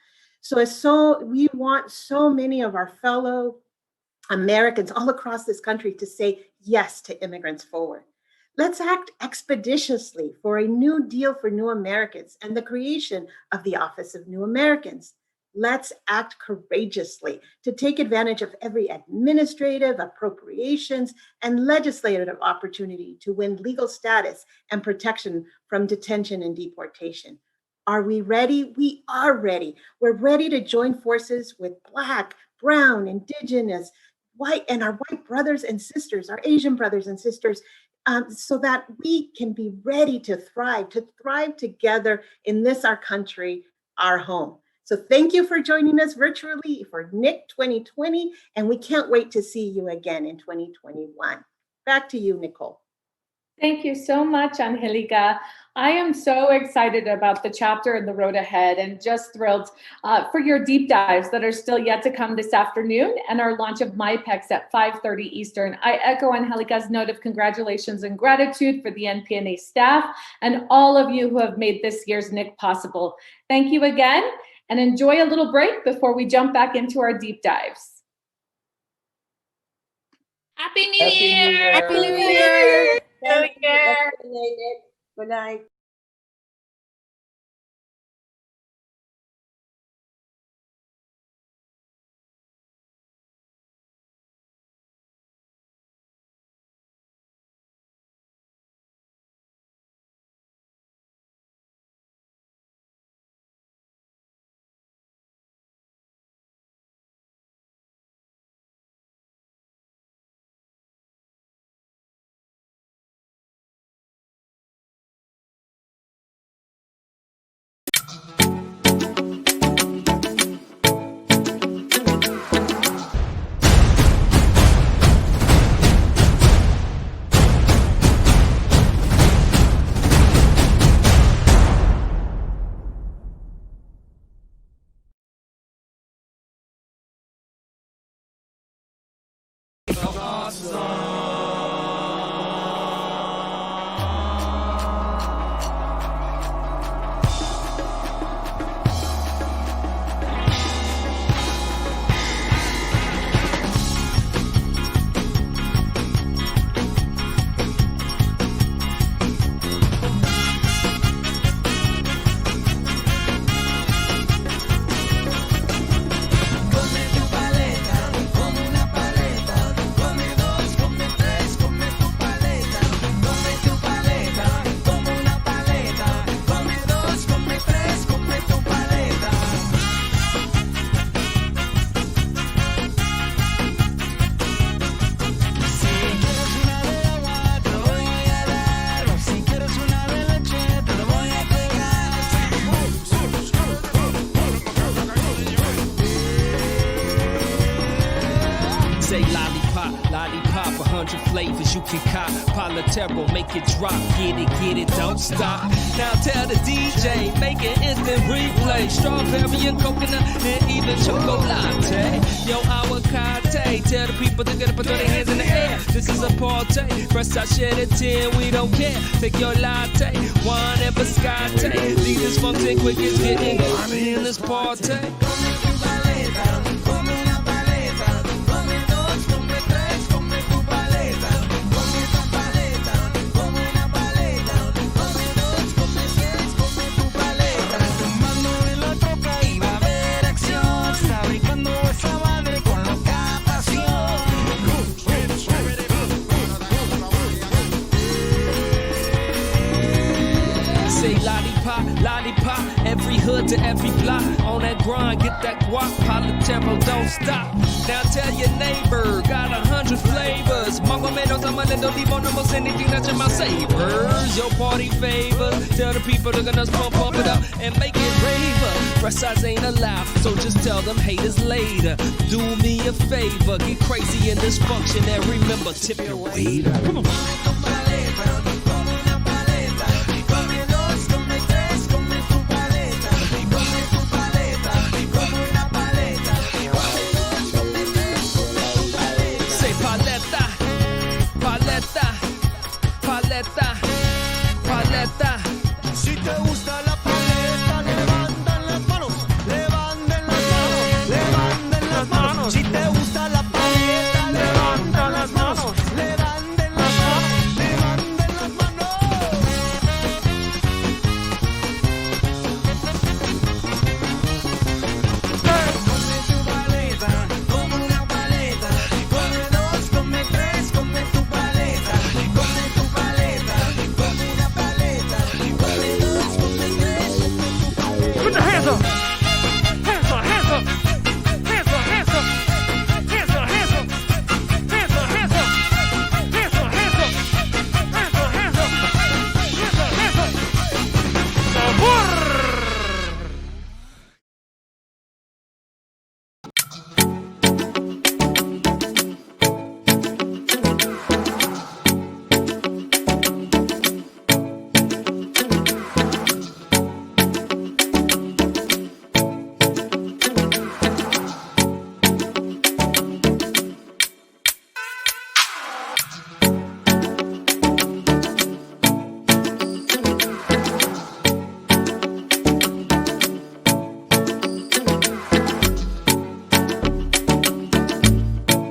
So we want so many of our fellow Americans all across this country to say yes to Immigrants Forward. Let's act expeditiously for a new deal for New Americans and the creation of the Office of New Americans. Let's act courageously to take advantage of every administrative, appropriations, and legislative opportunity to win legal status and protection from detention and deportation. Are we ready? We are ready. We're ready to join forces with Black, Brown, Indigenous, white, and our white brothers and sisters, our Asian brothers and sisters, so that we can be ready to thrive together in this, our country, our home. So thank you for joining us virtually for NIC 2020, and we can't wait to see you again in 2021. Back to you, Nicole. Thank you so much, Angelica. I am so excited about the chapter and the road ahead, and just thrilled for your deep dives that are still yet to come this afternoon and our launch of MyPEX at 5:30 Eastern. I echo Angelica's note of congratulations and gratitude for the NPNA staff and all of you who have made this year's NIC possible. Thank you again, and enjoy a little break before we jump back into our deep dives. Happy New Year! Happy New Year! Good night. Say lollipop, 100 flavors you can cop. Palatero, make it drop, get it, don't stop. Now tell the DJ, make an instant replay. Strawberry and coconut, and even chocolate. Yo, avocate, tell the people to get up and throw their hands in the air. This is a party, press I share the 10, we don't care. Take your latte, wine and biscotti. Leave this function quick, it's getting grimy in this party. Lollipop, every hood to every block. On that grind, get that guap, Palatero, don't stop. Now tell your neighbor, got 100 flavors. Mama man, don't leave on almost anything that your mouth savors. Your party favor, tell the people they're gonna pump it up and make it raver. Fresh size ain't allowed, so just tell them haters later. Do me a favor, get crazy in this function and remember, tip your waiter. Come on.